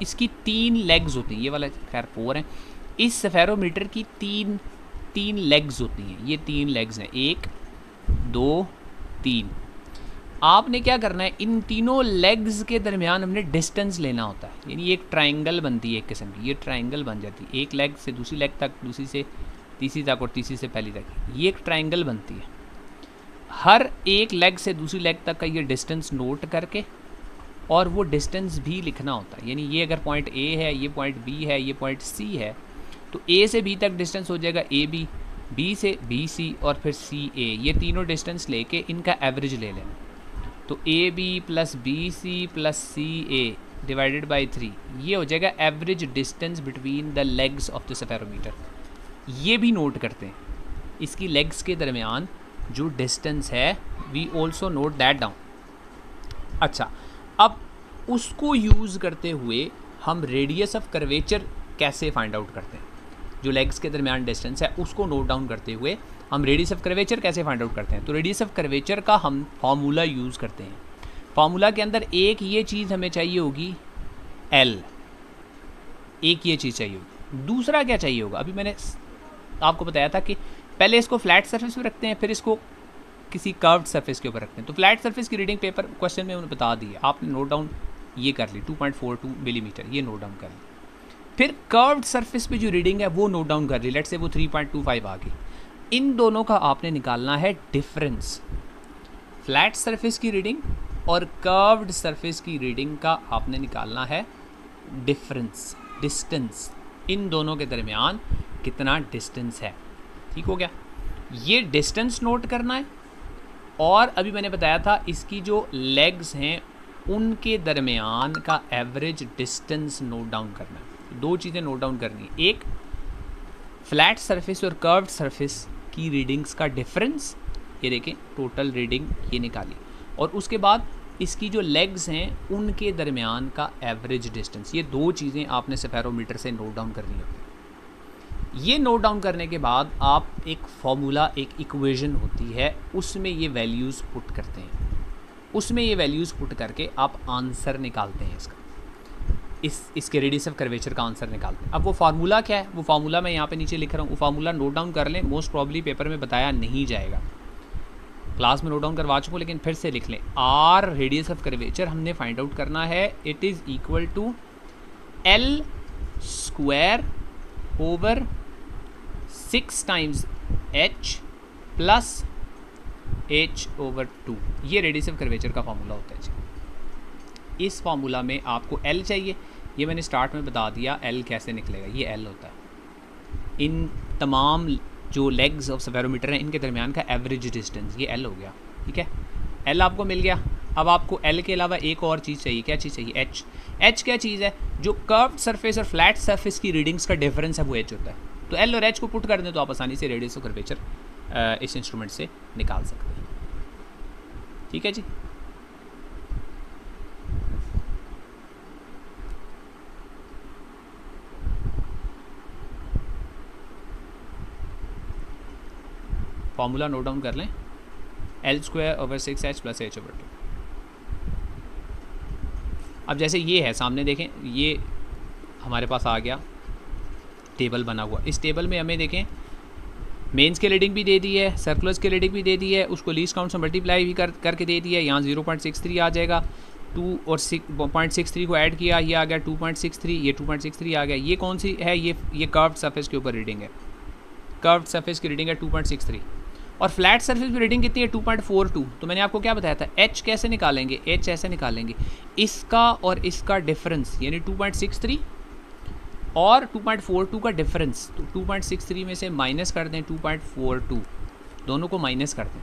इसकी 3 लेग्स होती हैं, ये वाला खैर 4 हैं, इस सेफेरोमीटर की 3 लेग्स होती हैं। ये 3 लेग्स हैं, 1 2 3। आपने क्या करना है, इन तीनों लेग्स के दरमियान हमने डिस्टेंस लेना होता है, यानी एक ट्रायंगल बनती है एक किस्म की, ये ट्रायंगल बन जाती है एक लेग से दूसरी लेग तक, दूसरी से तीसरी तक और तीसरी से पहली तक, ये एक ट्रायंगल बनती है। हर एक लेग से दूसरी लेग तक का ये डिस्टेंस नोट करके और वो डिस्टेंस भी लिखना होता है, यानी ये अगर पॉइंट ए है, ये पॉइंट बी है, ये पॉइंट सी है, तो ए से बी तक डिस्टेंस हो जाएगा ए बी, बी से बी सी और फिर सी ए। ये तीनों डिस्टेंस लेके इनका एवरेज ले लेना, तो A B plus B C plus C A divided by 3, ये हो जाएगा average distance between the legs of the spherometer. ये भी नोट करते हैं, इसकी लेग्स के दरमियान जो डिस्टेंस है, we also note that down. अच्छा, अब उसको यूज़ करते हुए हम रेडियस ऑफ कर्वेचर कैसे फाइंड आउट करते हैं, जो लेग्स के दरमियान डिस्टेंस है उसको नोट डाउन करते हुए हम रेडियस ऑफ कर्वेचर कैसे फाइंड आउट करते हैं। तो रेडियस ऑफ कर्वेचर का हम फार्मूला यूज़ करते हैं। फार्मूला के अंदर एक ये चीज़ हमें चाहिए होगी L, एक ये चीज़ चाहिए होगी। दूसरा क्या चाहिए होगा, अभी मैंने आपको बताया था कि पहले इसको फ्लैट सरफेस पे रखते हैं, फिर इसको किसी कर्व्ड सरफेस के ऊपर रखते हैं। तो फ्लैट सरफेस की रीडिंग पेपर क्वेश्चन में उन्होंने बता दी, आपने नोट डाउन ये कर ली 2.42 मिलीमीटर, ये नोट डाउन कर ली। फिर कर्व्ड सरफेस पे जो रीडिंग है वो नोट डाउन कर ली, लेट से वो 3.25 आ गई। इन दोनों का आपने निकालना है डिफरेंस, फ्लैट सरफेस की रीडिंग और कर्व्ड सरफेस की रीडिंग का आपने निकालना है डिफरेंस, डिस्टेंस, इन दोनों के दरमियान कितना डिस्टेंस है। ठीक हो गया, ये डिस्टेंस नोट करना है और अभी मैंने बताया था इसकी जो लेग्स हैं उनके दरमियान का एवरेज डिस्टेंस नोट डाउन करना है। 2 चीज़ें नोट डाउन करनी है, एक फ्लैट सरफेस और कर्व्ड सरफेस की रीडिंग्स का डिफरेंस, ये देखें टोटल रीडिंग ये निकाली, और उसके बाद इसकी जो लेग्स हैं उनके दरमियान का एवरेज डिस्टेंस। ये 2 चीज़ें आपने सेफेरोमीटर से नोट डाउन करनी होती है। ये नोट डाउन करने के बाद आप एक फॉर्मूला, एक इक्वेशन होती है, उसमें ये वैल्यूज़ पुट करते हैं, उसमें ये वैल्यूज़ पुट करके आप आंसर निकालते हैं इसका। इसके रेडियस ऑफ कर्वेचर का आंसर निकालते हैं। अब वो फार्मूला क्या है, वो फार्मूला मैं यहाँ पे नीचे लिख रहा हूँ, वो फार्मूला नोट डाउन कर लें, मोस्ट प्रॉब्ली पेपर में बताया नहीं जाएगा, क्लास में नोट डाउन करवा चुका हूँ लेकिन फिर से लिख लें। आर रेडियस ऑफ कर्वेचर हमने फाइंड आउट करना है, it is equal to L square over 6 times H plus H over 2। ये रेडियस ऑफ कर्वेचर का फार्मूला होता है जी। इस फार्मूला में आपको एल चाहिए, ये मैंने स्टार्ट में बता दिया एल कैसे निकलेगा, ये एल होता है। इन तमाम जो लेग्स ऑफ स्फेरोमीटर हैं इनके दरमियान का एवरेज डिस्टेंस, ये एल हो गया, ठीक है। एल आपको मिल गया। अब आपको एल के अलावा एक और चीज़ चाहिए, क्या चीज़ चाहिए, एच। एच क्या चीज़ है, जो कर्व्ड सरफेस और फ्लैट सरफेस की रीडिंग्स का डिफरेंस है वो एच होता है। तो एल और एच को पुट कर दें तो आप आसानी से रेडियस ऑफ कर्वेचर इस इंस्ट्रूमेंट से निकाल सकते हैं, ठीक है जी। फॉर्मूला नोट डाउन कर लें, L square over 6h plus H over 2। अब जैसे ये है सामने देखें, ये हमारे पास आ गया टेबल बना हुआ। इस टेबल में हमें देखें मेंस के रीडिंग भी दे दी है, सर्कुलर्स के रीडिंग भी दे दी है, उसको लीस्ट काउंट से मल्टीप्लाई भी करके दे दिया है। यहाँ 0.63 आ जाएगा, 2 और 0.63 को ऐड किया, ये आ गया 2.63, ये 2.63 आ गया। ये कौन सी है, ये कर्व्ड सरफेस के ऊपर रीडिंग है, कर्व्ड सरफेस की रीडिंग है 2.63। और फ्लैट सरफेस की रीडिंग कितनी है, 2.42। तो मैंने आपको क्या बताया था, एच कैसे निकालेंगे, एच ऐसे निकालेंगे, इसका और इसका डिफरेंस यानी 2.63 और 2.42 का डिफरेंस। तो 2.63 में से माइनस कर दें 2.42, दोनों को माइनस कर दें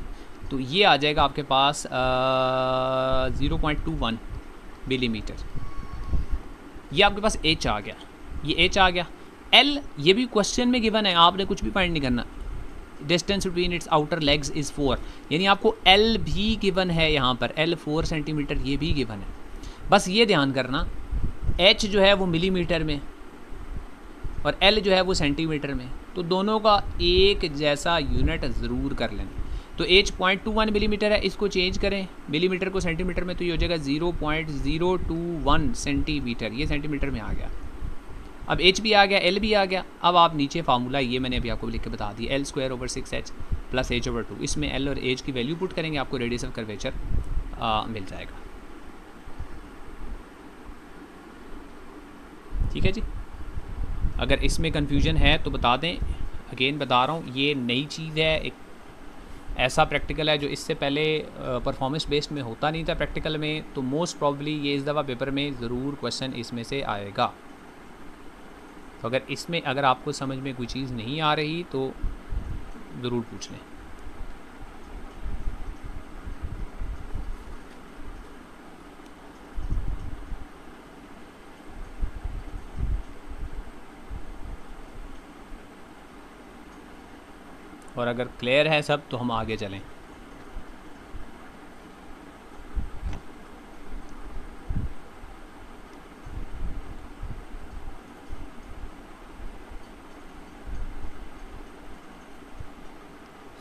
तो ये आ जाएगा आपके पास 0.21 मिलीमीटर। ये आपके पास एच आ गया, ये एच आ गया। एल ये भी क्वेश्चन में गिवन है, आपने कुछ भी फाइंड नहीं करना। Distance between its outer legs is 4, यानी आपको एल भी गिवन है यहाँ पर, एल 4 सेंटीमीटर ये भी गिवन है। बस ये ध्यान करना एच जो है वो मिलीमीटर में और एल जो है वो सेंटीमीटर में, तो दोनों का एक जैसा यूनिट ज़रूर कर लेना। तो एच 0.21 मिलीमीटर है, इसको चेंज करें मिलीमीटर को सेंटीमीटर में तो ये हो जाएगा 0.021 सेंटीमीटर, ये सेंटीमीटर में आ गया। अब एच भी आ गया, एल भी आ गया। अब आप नीचे फार्मूला ये मैंने अभी आपको लिख के बता दिया, L square over 6h plus H over 2। इसमें एल और एच की वैल्यू पुट करेंगे, आपको रेडियस ऑफ कर्वेचर मिल जाएगा, ठीक है जी। अगर इसमें कन्फ्यूजन है तो बता दें, अगेन बता रहा हूँ ये नई चीज़ है, एक ऐसा प्रैक्टिकल है जो इससे पहले परफॉर्मेंस बेस्ड में होता नहीं था प्रैक्टिकल में। तो मोस्ट प्रॉब्ली ये इस दफ़ा पेपर में ज़रूर क्वेश्चन इसमें से आएगा। तो अगर इसमें अगर आपको समझ में कोई चीज़ नहीं आ रही तो ज़रूर पूछ लें। और अगर क्लियर है सब तो हम आगे चलें।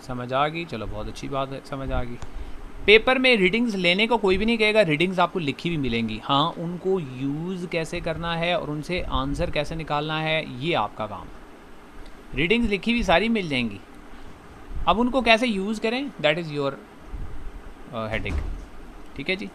समझ आ गई, चलो बहुत अच्छी बात है, समझ आ गई। पेपर में रीडिंग्स लेने को कोई भी नहीं कहेगा, रीडिंग्स आपको लिखी भी मिलेंगी। हाँ, उनको यूज़ कैसे करना है और उनसे आंसर कैसे निकालना है ये आपका काम है। रीडिंग्स लिखी हुई सारी मिल जाएंगी, अब उनको कैसे यूज़ करें दैट इज़ योर हेडेक, ठीक है जी।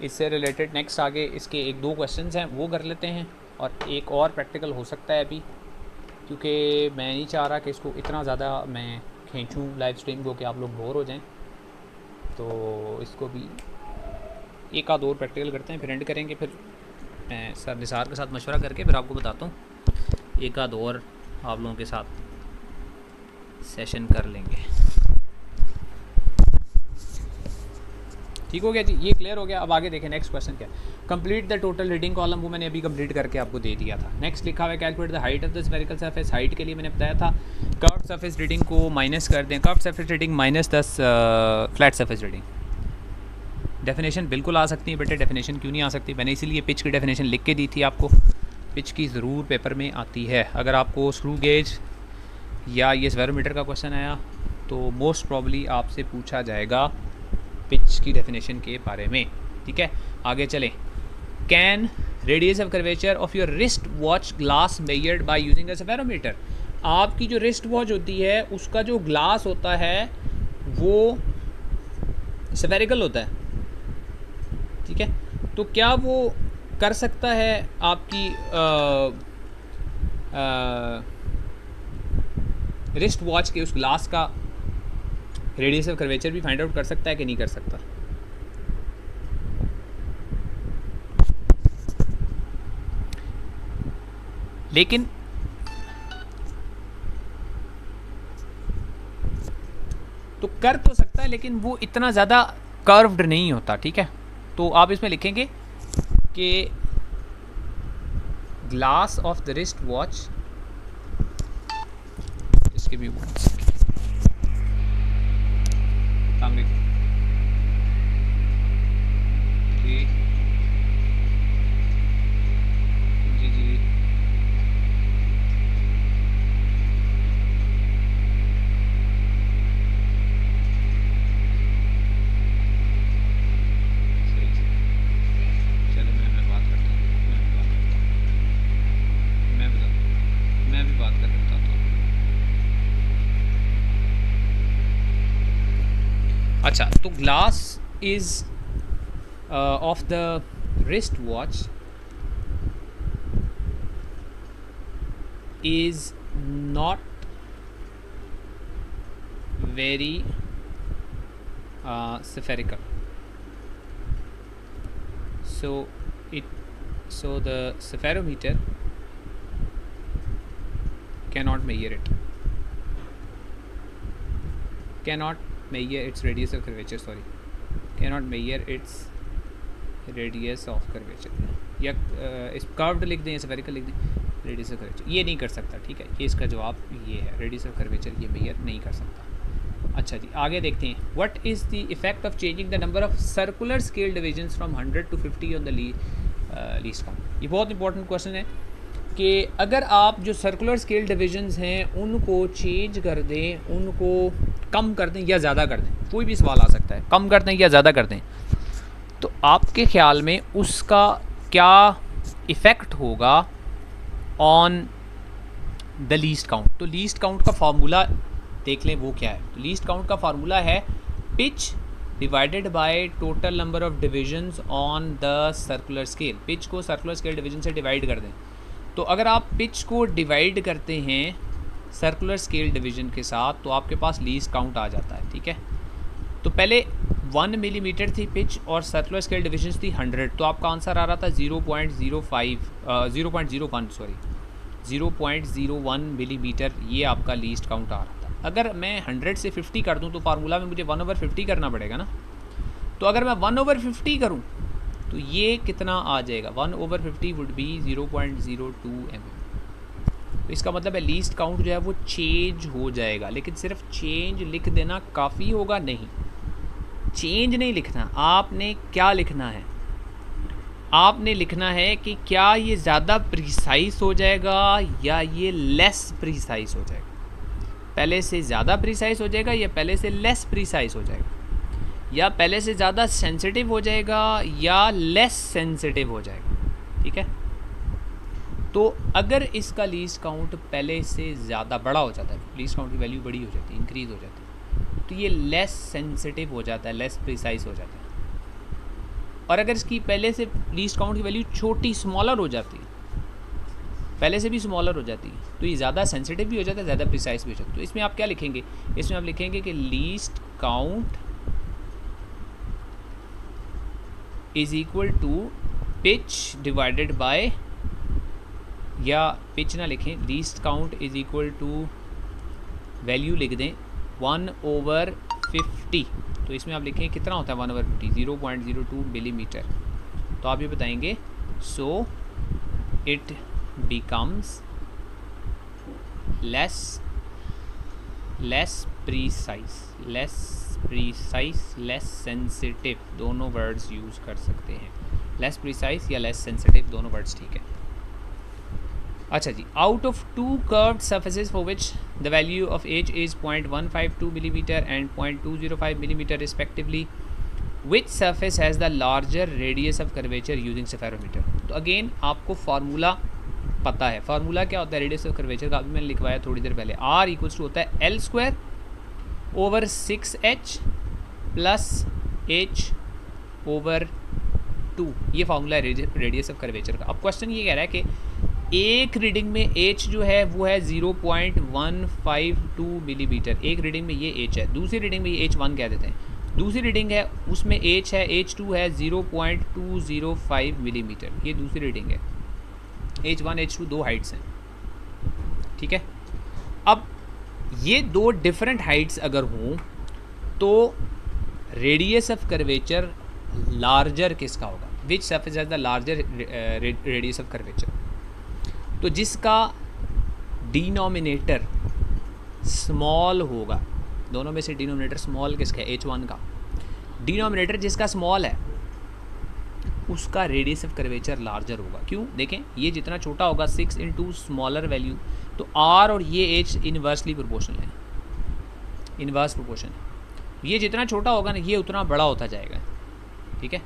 इससे रिलेटेड नेक्स्ट आगे इसके 1-2 क्वेश्चंस हैं वो कर लेते हैं, और एक और प्रैक्टिकल हो सकता है अभी, क्योंकि मैं नहीं चाह रहा कि इसको इतना ज़्यादा मैं खींचूँ लाइव स्ट्रीम को कि आप लोग बोर हो जाएं। तो इसको भी एक आध और प्रैक्टिकल करते हैं, फिर एंड करेंगे। फिर मैं सर निसार के साथ मशवरा करके फिर आपको बताता हूँ, एक आध और आप लोगों के साथ सेशन कर लेंगे। ठीक हो गया जी, ये क्लियर हो गया। अब आगे देखें नेक्स्ट क्वेश्चन क्या है। Complete the total reading column, वो मैंने अभी कंप्लीट करके आपको दे दिया था। नेक्स्ट लिखा हुआ है calculate the height of the spherical surface. Height के लिए मैंने बताया था कर्व्ड सरफेस रीडिंग को माइनस कर दें, curved surface reading minus 10 flat surface reading. Definition बिल्कुल आ सकती है बेटे, डेफिनेशन क्यों नहीं आ सकती, मैंने इसीलिए पिच की डेफिनेशन लिख के दी थी आपको। पिच की ज़रूर पेपर में आती है। अगर आपको स्क्रू गेज या ये स्फेरोमीटर का क्वेश्चन आया तो मोस्ट प्रॉब्ली आपसे पूछा जाएगा पिच की डेफिनेशन के बारे में। ठीक है, आगे चलें। Can radius of curvature of your wrist watch glass measured by using a spherometer. आपकी जो रिस्ट वॉच होती है उसका जो ग्लास होता है वो स्फेरिकल होता है। ठीक है, तो क्या वो कर सकता है आपकी रिस्ट वॉच के उस ग्लास का रेडियस ऑफ कर्वेचर भी फाइंड आउट कर सकता है कि नहीं कर सकता? लेकिन तो कर तो सकता है, लेकिन वो इतना ज़्यादा कर्व्ड नहीं होता। ठीक है, तो आप इसमें लिखेंगे कि glass of the wrist watch, इसके भी जी जी अच्छा, तो glass is of the wrist watch is not very spherical, so the spherometer cannot measure its radius of curvature, cannot measure its radius of curvature, या इस कर्व्ड लिख दें, spherical लिख दें, रेडियस ऑफ कर्वेचर ये नहीं कर सकता। ठीक है, ये इसका जवाब ये है, रेडियस ऑफ कर्वेचर ये मेजर नहीं कर सकता। अच्छा जी, आगे देखते हैं। What is the effect of changing the number of circular scale divisions from 100 to 50 on the least count. ये बहुत इंपॉर्टेंट क्वेश्चन है कि अगर आप जो सर्कुलर स्केल डिविजन्स हैं उनको चेंज कर दें, उनको कम कर दें या ज़्यादा कर दें, कोई भी सवाल आ सकता है, कम कर दें या ज़्यादा कर दें, तो आपके ख्याल में उसका क्या इफ़ेक्ट होगा ऑन द लीस्ट काउंट? तो लीस्ट काउंट का फार्मूला देख लें, वो क्या है। तो लीस्ट काउंट का फार्मूला है pitch divided by total number of divisions on the circular scale. Pitch को सर्कुलर स्केल डिवीजन से डिवाइड कर दें, तो अगर आप पिच को डिवाइड करते हैं सर्कुलर स्केल डिवीजन के साथ तो आपके पास लीस्ट काउंट आ जाता है। ठीक है, तो पहले 1 मिलीमीटर थी पिच और सर्कुलर स्केल डिविजन थी 100, तो आपका आंसर आ रहा था 0.01 मिलीमीटर, ये आपका लीस्ट काउंट आ रहा था। अगर मैं 100 से 50 कर दूं तो फार्मूला में मुझे 1/50 करना पड़ेगा ना, तो अगर मैं 1/50 करूं तो ये कितना आ जाएगा, 1/50 वुड बी 0.02 mm। तो इसका मतलब है लीस्ट काउंट जो है वो चेंज हो जाएगा, लेकिन सिर्फ चेंज लिख देना काफ़ी होगा नहीं, चेंज नहीं लिखना। आपने क्या लिखना है, आपने लिखना है कि क्या ये ज़्यादा प्रिसाइज हो जाएगा या ये लेस प्रिसाइज हो जाएगा, पहले से ज़्यादा प्रिसाइज हो जाएगा या पहले से लेस प्रिसाइज हो जाएगा, या पहले से ज़्यादा सेंसिटिव हो जाएगा या लेस सेंसिटिव हो जाएगा। ठीक है, तो अगर इसका लीस्ट काउंट पहले से ज़्यादा बड़ा हो जाता है, लीस्ट काउंट की वैल्यू बड़ी हो जाती है, इंक्रीज़ हो जाती है, तो ये लेस सेंसिटिव हो जाता है, लेस प्रिसाइज हो जाता है। और अगर इसकी पहले से लीस्ट काउंट की वैल्यू छोटी, स्मॉलर हो जाती है, पहले से भी स्मॉलर हो जाती है, तो ये ज़्यादा सेंसिटिव भी हो जाता है, ज़्यादा प्रिसाइज भी हो जाता है। तो इसमें आप क्या लिखेंगे, इसमें आप लिखेंगे कि least count is equal to pitch divided by, या पिच ना लिखें, least count is equal to value लिख दें 1/50। तो इसमें आप लिखें कितना होता है 1/50, 0.02 मिलीमीटर। तो आप ये बताएंगे so it becomes less precise, less sensitive, दोनों वर्ड्स यूज़ कर सकते हैं, लेस प्रीसाइज या लेस सेंसिटिव, दोनों वर्ड्स ठीक है। अच्छा जी, out of two curved surfaces for which the value of H is 0.152 millimetre and 0.205 millimetre respectively, which surface has the larger radius of curvature using spherometer. तो again आपको formula पता है, formula क्या होता है रेडियस ऑफ कर्वेचर का, अभी मैंने लिखवाया थोड़ी देर पहले, आर इक्वल्स टू होता है L square over 6h plus H over 2, ये फार्मूला है रेडियस ऑफ कर्वेचर का। अब क्वेश्चन ये कह रहा है कि एक रीडिंग में एच जो है वो है 0.152 मिलीमीटर, एक रीडिंग में ये एच है, दूसरी रीडिंग में ये H1 कह देते हैं, दूसरी रीडिंग है उसमें एच है, H2 है 0.205 मिलीमीटर, ये दूसरी रीडिंग है। H1 H2 दो हाइट्स हैं, ठीक है। अब ये दो डिफरेंट हाइट्स अगर हों तो रेडियस ऑफ कर्वेचर लार्जर किसका होगा, which surface has the larger radius of curvature. तो जिसका डिनोमिनेटर स्मॉल होगा, दोनों में से डिनोमिनेटर स्मॉल किसका है, H1 का, डिनोमिनेटर जिसका स्मॉल है उसका रेडियस ऑफ कर्वेचर लार्जर होगा। क्यों, देखें ये जितना छोटा होगा 6 इंटू स्मॉलर वैल्यू, तो R और ये H इन्वर्सली प्रोपोर्शनल है, इन्वर्स प्रोपोर्शन। ये जितना छोटा होगा ना ये उतना बड़ा होता जाएगा, ठीक है।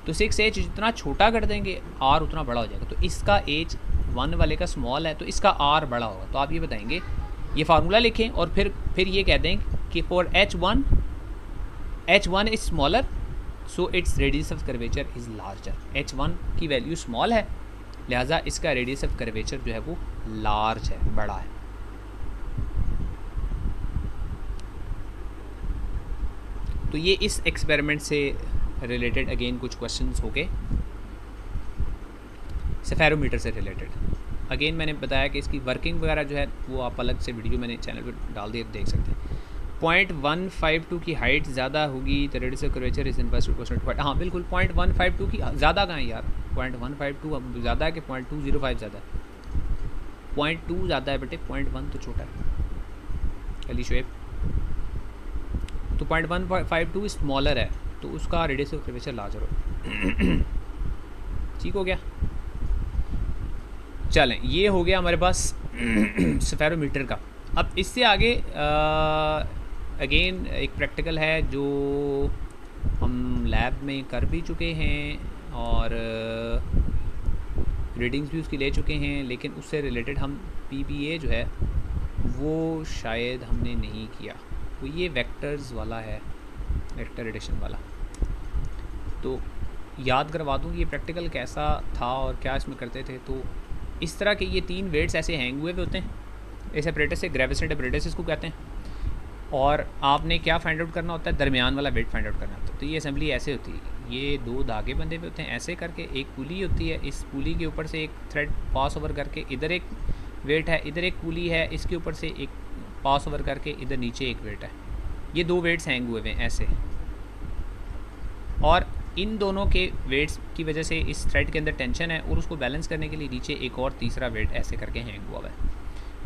तो 6H जितना छोटा कर देंगे R उतना बड़ा हो जाएगा। तो इसका H1 वाले का स्मॉल है तो इसका R बड़ा होगा। तो आप ये बताएंगे, ये फार्मूला लिखें और फिर ये कह दें कि for H1 is smaller so its radius of curvature is larger. H1 की वैल्यू स्मॉल है लिहाजा इसका रेडियस ऑफ कर्वेचर जो है वो लार्ज है, बड़ा है। तो ये इस एक्सपेरिमेंट से रिलेटेड अगेन कुछ क्वेश्चंस हो गए, सेफेरोमीटर से रिलेटेड। अगेन मैंने बताया कि इसकी वर्किंग वगैरह जो है वो आप अलग से वीडियो मैंने चैनल पर डाल दिए, देख सकते हैं। 0.152 की हाइट ज़्यादा होगी तो radius of curvature is inverse proportional to height. हाँ बिल्कुल, 0.152 की ज़्यादा कहाँ है यार, 0.152 अब ज़्यादा है कि 0.205 ज़्यादा है, 0.2 ज़्यादा है बेटे, 0.1 तो छोटा है। अली शुएब, तो 0.152 स्मॉलर है तो उसका रेडियस ऑफ कर्वेचर लार्जर हो। ठीक हो गया। चलें, ये हो गया हमारे पास सेफेरोमीटर का। अब इससे आगे अगेन एक प्रैक्टिकल है जो हम लैब में कर भी चुके हैं और रीडिंग्स भी उसकी ले चुके हैं, लेकिन उससे रिलेटेड हम PBA जो है वो शायद हमने नहीं किया। तो ये वेक्टर्स वाला है, वेक्टर एडिशन वाला। तो याद करवा दूँ ये प्रैक्टिकल कैसा था और क्या इसमें करते थे। तो इस तरह के ये 3 वेट्स ऐसे हैंग हुए होते हैं, इस अपरेटस से, ग्रेविसेंट अपरेटस इसको कहते हैं। और आपने क्या फाइंड आउट करना होता है, दरमियान वाला वेट फाइंड आउट करना होता है। तो ये असेंबली ऐसे होती है, ये 2 धागे बंधे हुए होते हैं ऐसे करके, एक पुली होती है, इस पुली के ऊपर से एक थ्रेड पास ओवर करके, इधर एक वेट है, इधर एक पुली है, इसके ऊपर से एक पास ओवर करके, इधर नीचे एक वेट है। ये 2 वेट्स हैंग हुए हैं ऐसे, और इन दोनों के वेट्स की वजह से इस थ्रेड के अंदर टेंशन है और उसको बैलेंस करने के लिए नीचे एक और तीसरा वेट ऐसे करके हैंग हुआ है।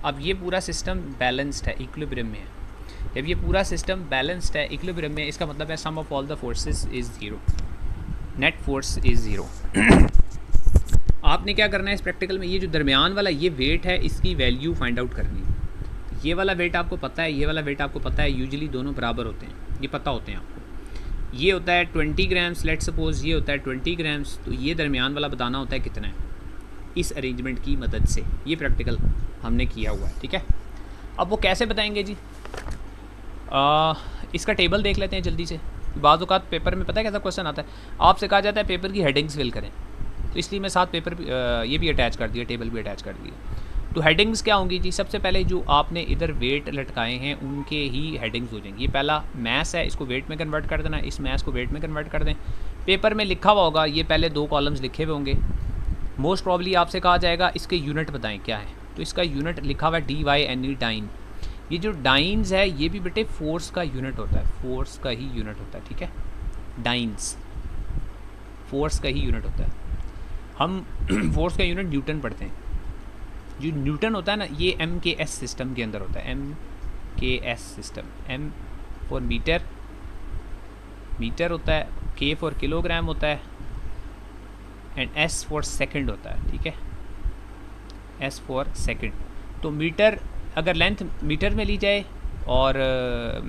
अब ये पूरा सिस्टम बैलेंस्ड है, इक्विलिब्रियम में है। जब ये पूरा सिस्टम बैलेंस्ड है, इक्विलिब्रियम में, इसका मतलब है sum of all the forces is 0, net force is 0। आपने क्या करना है इस प्रैक्टिकल में, ये जो दरमियान वाला ये वेट है इसकी वैल्यू फाइंड आउट करनी है। ये वाला वेट आपको पता है, ये वाला वेट आपको पता है, यूजुअली दोनों बराबर होते हैं, ये पता होते हैं आपको। ये होता है 20 ग्राम्स, लेट सपोज ये होता है 20 ग्राम्स, तो ये दरमियान वाला बताना होता है कितना है, इस अरेंजमेंट की मदद से। ये प्रैक्टिकल हमने किया हुआ है, ठीक है। अब वो कैसे बताएंगे जी, इसका टेबल देख लेते हैं जल्दी से। बाज़ औक़ात पेपर में पता है कैसा क्वेश्चन आता है, आपसे कहा जाता है पेपर की हेडिंग्स फिल करें, तो इसलिए मैं साथ पेपर ये भी अटैच कर दिया, टेबल भी अटैच कर दिया। तो हेडिंग्स क्या होंगी जी, सबसे पहले जो आपने इधर वेट लटकाए हैं उनके ही हेडिंग्स हो जाएंगी। ये पहला मैथ्स है, इसको वेट में कन्वर्ट कर देना, इस मैथ्स को वेट में कन्वर्ट कर दें। पेपर में लिखा हुआ होगा, ये पहले 2 कॉलम्स लिखे हुए होंगे। मोस्ट प्रॉब्ली आपसे कहा जाएगा इसके यूनिट बताएं क्या है, तो इसका यूनिट लिखा हुआ है DYNE, डाइन। ये जो डाइन्स है ये भी बेटे फोर्स का यूनिट होता है, फोर्स का ही यूनिट होता है, ठीक है। डाइन्स फोर्स का ही यूनिट होता है। हम फोर्स का यूनिट न्यूटन पढ़ते हैं। जो न्यूटन होता है ना, ये MKS सिस्टम के अंदर होता है, MKS सिस्टम। M फॉर मीटर, मीटर होता है, K फॉर किलोग्राम होता है, एंड S फॉर सेकंड होता है, ठीक है। S for second. तो मीटर अगर लेंथ मीटर में ली जाए और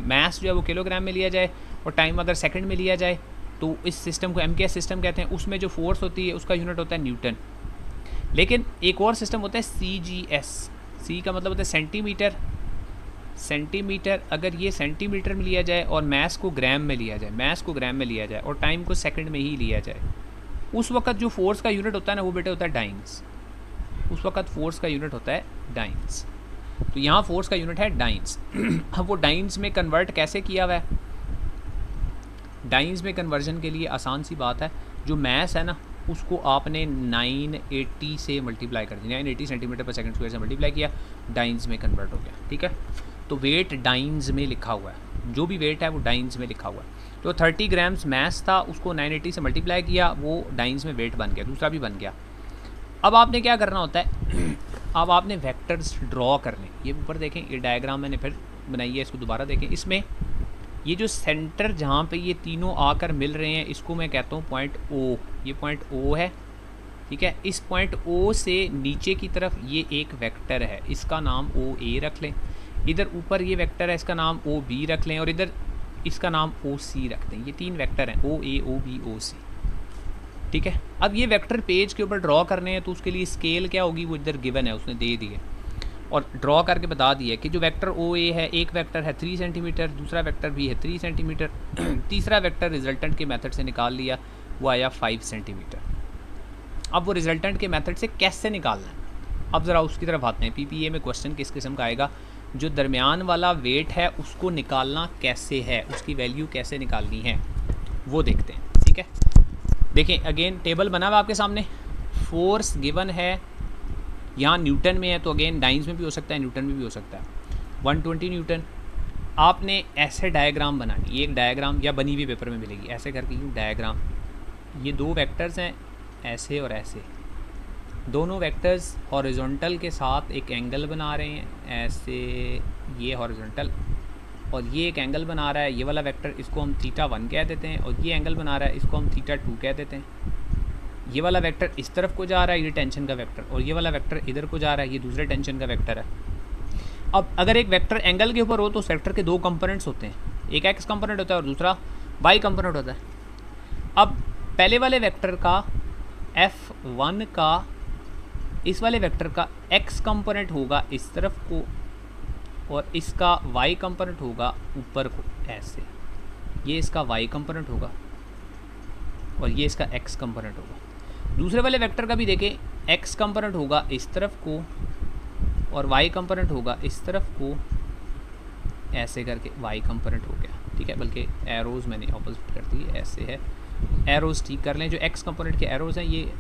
मास जो है वो किलोग्राम में लिया जाए और टाइम अगर सेकंड में लिया जाए तो इस सिस्टम को एमकेएस सिस्टम कहते हैं। उसमें जो फोर्स होती है उसका यूनिट होता है न्यूटन। लेकिन एक और सिस्टम होता है सीजीएस। सी का मतलब होता है सेंटीमीटर। सेंटीमीटर अगर ये सेंटीमीटर में लिया जाए और मास को ग्राम में लिया जाए, मास को ग्राम में लिया जाए और टाइम को सेकंड में ही लिया जाए, उस वक्त जो फोर्स का यूनिट होता है ना वो बेटे होता है डाइन्स। उस वक्त फोर्स का यूनिट होता है डाइन्स। तो यहाँ फोर्स का यूनिट है डाइन्स। अब वो डाइन्स में कन्वर्ट कैसे किया हुआ है? डाइन्स में कन्वर्जन के लिए आसान सी बात है, जो मास है ना उसको आपने 980 से मल्टीप्लाई कर दिया, 980 सेंटीमीटर पर सेकंड स्क्वायर से मल्टीप्लाई किया, डाइन्स में कन्वर्ट हो गया। ठीक है, तो वेट डाइन्स में लिखा हुआ है, जो भी वेट है वो डाइन्स में लिखा हुआ है। तो 30 ग्राम्स मास था, उसको 980 से मल्टीप्लाई किया, वो डाइन्स में वेट बन गया, दूसरा भी बन गया। अब आपने क्या करना होता है, अब आपने वेक्टर्स ड्रॉ करने। ये ऊपर देखें, ये डायग्राम मैंने फिर बनाई है, इसको दोबारा देखें। इसमें ये जो सेंटर जहाँ पे ये तीनों आकर मिल रहे हैं इसको मैं कहता हूँ पॉइंट ओ। ये पॉइंट ओ है, ठीक है। इस पॉइंट ओ से नीचे की तरफ ये एक वेक्टर है, इसका नाम ओ ए रख लें। इधर ऊपर ये वेक्टर है, इसका नाम ओ बी रख लें, और इधर इसका नाम ओ सी रख दें। ये तीन वेक्टर हैं, ओ ए ओ बी ओ सी, ठीक है। अब ये वेक्टर पेज के ऊपर ड्रॉ करने हैं तो उसके लिए स्केल क्या होगी वो इधर गिवन है, उसने दे दी है और ड्रॉ करके बता दिया कि जो वेक्टर ओ ए है, एक वेक्टर है 3 सेंटीमीटर, दूसरा वेक्टर भी है 3 सेंटीमीटर, तीसरा वेक्टर रिजल्टेंट के मेथड से निकाल लिया, वो आया 5 सेंटीमीटर। अब वो रिजल्टेंट के मेथड से कैसे निकालना है, अब ज़रा उसकी तरफ आते हैं। पीपीए में क्वेश्चन किस किस्म का आएगा, जो दरमियान वाला वेट है उसको निकालना कैसे है, उसकी वैल्यू कैसे निकालनी है वो देखते हैं, ठीक है। देखें अगेन टेबल बना हुआ आपके सामने, फोर्स गिवन है, यहाँ न्यूटन में है तो अगेन डाइन्स में भी हो सकता है, न्यूटन में भी हो सकता है, 120 न्यूटन। आपने ऐसे डायग्राम बनानी, ये एक डायग्राम या बनी हुई पेपर में मिलेगी, ऐसे करके यूँ डायग्राम। ये दो वेक्टर्स हैं ऐसे और ऐसे, दोनों वेक्टर्स हॉरिजॉन्टल के साथ एक एंगल बना रहे हैं ऐसे, ये हॉरिजॉन्टल, और ये एक एंगल बना रहा है, ये वाला वेक्टर, इसको हम θ1 कह देते हैं, और ये एंगल बना रहा है, इसको हम θ2 कह देते हैं। ये वाला वेक्टर इस तरफ को जा रहा है, ये टेंशन का वेक्टर, और ये वाला वेक्टर इधर को जा रहा है, ये दूसरे टेंशन का वेक्टर है। अब अगर एक वेक्टर एंगल के ऊपर हो तो उस वेक्टर के दो कंपोनेंट्स होते हैं, एक एक्स कंपोनेंट होता है और दूसरा वाई कंपोनेंट होता है। अब पहले वाले वेक्टर का F1 का इस वाले वेक्टर का x कंपोनेंट होगा इस तरफ को, और इसका y कंपोनेंट होगा ऊपर को ऐसे, ये इसका y कंपोनेंट होगा और ये इसका x कंपोनेंट होगा। दूसरे वाले वेक्टर का भी देखें, x कंपोनेंट होगा इस तरफ को और y कंपोनेंट होगा इस तरफ को, ऐसे करके y कंपोनेंट हो गया, ठीक है। बल्कि एरोज़ मैंने ऑपोजिट कर दी, ऐसे है, एरोज़ ठीक कर लें। जो x कंपोनेंट के एरोज़ हैं, ये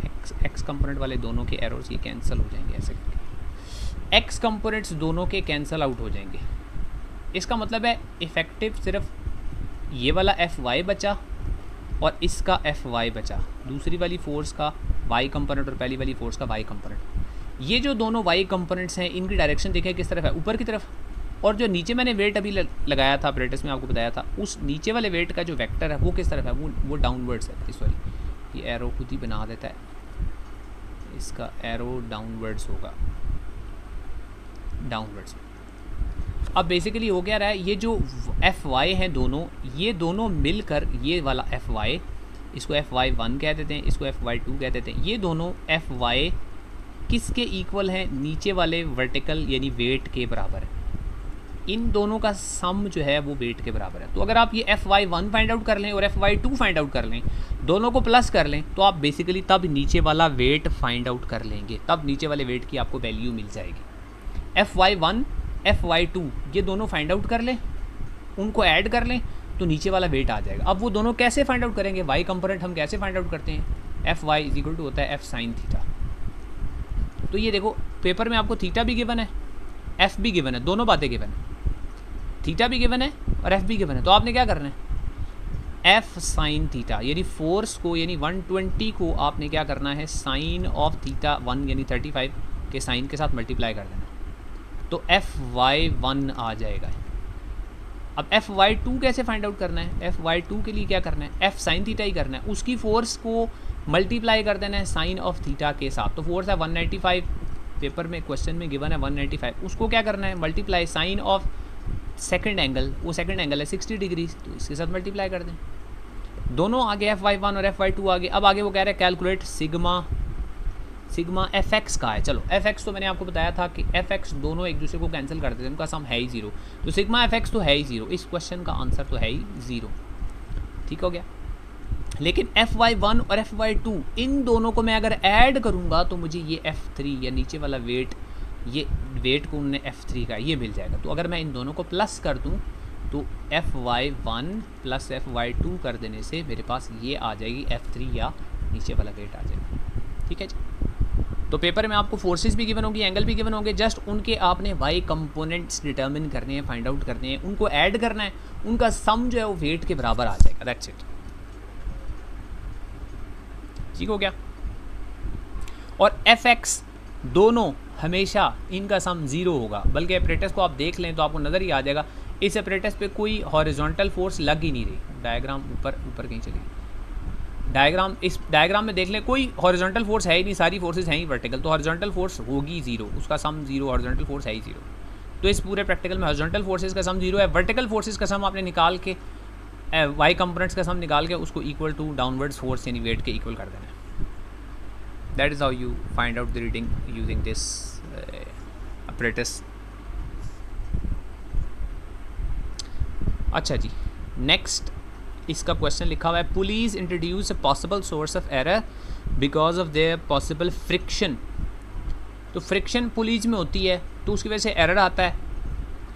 x कंपोनेंट वाले दोनों के एरोज़ ये कैंसिल हो जाएंगे, ऐसे करके x कंपोनेंट्स दोनों के कैंसिल आउट हो जाएंगे। इसका मतलब है इफ़ेक्टिव सिर्फ ये वाला Fy बचा और इसका Fy बचा, दूसरी वाली फोर्स का y कंपोनेंट और पहली वाली फोर्स का y कंपोनेंट। ये जो दोनों y कंपोनेंट्स हैं इनकी डायरेक्शन देखें किस तरफ है, ऊपर की तरफ। और जो नीचे मैंने वेट अभी लगाया था अपरेटस में, आपको बताया था, उस नीचे वाले वेट का जो वेक्टर है वो किस तरफ है, वो डाउनवर्ड्स है। सॉरी, ये एरो खुद ही बना देता है, इसका एरो डाउनवर्ड्स होगा, डाउनवर्ड्स। अब बेसिकली हो क्या रहा है, ये जो Fy हैं दोनों, ये दोनों मिलकर ये वाला Fy, इसको Fy1 कह देते हैं, इसको Fy2 कह देते हैं, ये दोनों Fy किसके इक्वल हैं, नीचे वाले वर्टिकल यानी वेट के बराबर है। इन दोनों का सम जो है वो वेट के बराबर है। तो अगर आप ये Fy1 फाइंड आउट कर लें और Fy2 फाइंड आउट कर लें, दोनों को प्लस कर लें, तो आप बेसिकली तब नीचे वाला वेट फाइंड आउट कर लेंगे, तब नीचे वाले वेट की आपको वैल्यू मिल जाएगी। Fy1 Fy2 ये दोनों फाइंड आउट कर लें, उनको ऐड कर लें तो नीचे वाला वेट आ जाएगा। अब वो दोनों कैसे फाइंड आउट करेंगे, y कंपोनेंट हम कैसे फाइंड आउट करते हैं, Fy इज इक्वल टू होता है F sin थीटा। तो ये देखो पेपर में आपको थीटा भी गिवन है, F भी गिवन है, दोनों बातें गिवन है, थीटा भी गिवन है और F भी गिवन है। तो आपने क्या करना है, F sin थीटा यानी फोर्स को, यानी 120 को आपने क्या करना है, साइन ऑफ थीटा 1 यानी 35 के साइन के साथ मल्टीप्लाई कर देना, तो Fy1 आ जाएगा। अब Fy2 कैसे फाइंड आउट करना है, Fy2 के लिए क्या करना है, F sin थीटा ही करना है, उसकी फोर्स को मल्टीप्लाई कर देना है साइन ऑफ थीटा के साथ। तो फोर्स है 195, पेपर में क्वेश्चन में गिवन है 195, उसको क्या करना है, multiply sine of second angle, वो सेकंड एंगल है 60 डिग्री, तो इसके साथ मल्टीप्लाई कर दें। दोनों आगे Fy1 और Fy2 आगे। अब आगे वो कह रहे हैं कैलकुलेट सिग्मा fx का है। चलो fx तो मैंने आपको बताया था कि fx दोनों एक दूसरे को कैंसिल कर देते हैं, उनका सम है ही 0, तो सिग्मा fx तो है ही 0, इस क्वेश्चन का आंसर तो है ही 0। ठीक हो गया। लेकिन Fy1 और Fy2 इन दोनों को मैं अगर ऐड करूंगा तो मुझे ये F3 या नीचे वाला वेट, ये वेट को उन्होंने F3 का ये मिल जाएगा। तो अगर मैं इन दोनों को प्लस कर दूं तो Fy1 प्लस Fy2 कर देने से मेरे पास ये आ जाएगी F3 या नीचे वाला वेट आ जाएगा। ठीक है जी। तो पेपर में आपको फोर्सेस भी गिवन होगी, एंगल भी गिवन होंगे, जस्ट उनके आपने वाई कंपोनेंट्स डिटर्मिन करने हैं, फाइंड आउट करने हैं, उनको ऐड करना है, उनका सम जो है वो वेट के बराबर आ जाएगा। That's it. ठीक हो गया। और Fx दोनों हमेशा इनका सम 0 होगा, बल्कि अपरेटस को आप देख लें तो आपको नज़र ही आ जाएगा इस अपरेटस पे कोई हॉरिजॉन्टल फोर्स लग ही नहीं रही। डायग्राम ऊपर कहीं चली, डायग्राम इस डायग्राम में देख लें कोई हॉरिजॉन्टल फोर्स है ही नहीं, सारी फोर्सेस हैं ही वर्टिकल, तो हॉरिजॉन्टल फोर्स होगी 0, उसका सम 0, हॉरिजॉन्टल फोर्स है ही 0। तो इस पूरे प्रैक्टिकल में हॉरिजॉन्टल फोर्सेस का सम 0 है, वर्टिकल फोर्सेस का सम आपने निकाल के वाई कंपोनेंट्स का सम निकाल के उसको इक्वल टू डाउनवर्ड्स फोर्स यानी वेट के इक्वल कर देना है। That is how you find out the reading using this apparatus. अच्छा जी, नेक्स्ट इसका क्वेश्चन लिखा हुआ है, police introduce a possible source of error because of their possible friction. तो फ्रिक्शन पुलिस में होती है तो उसकी वजह से एरर आता है।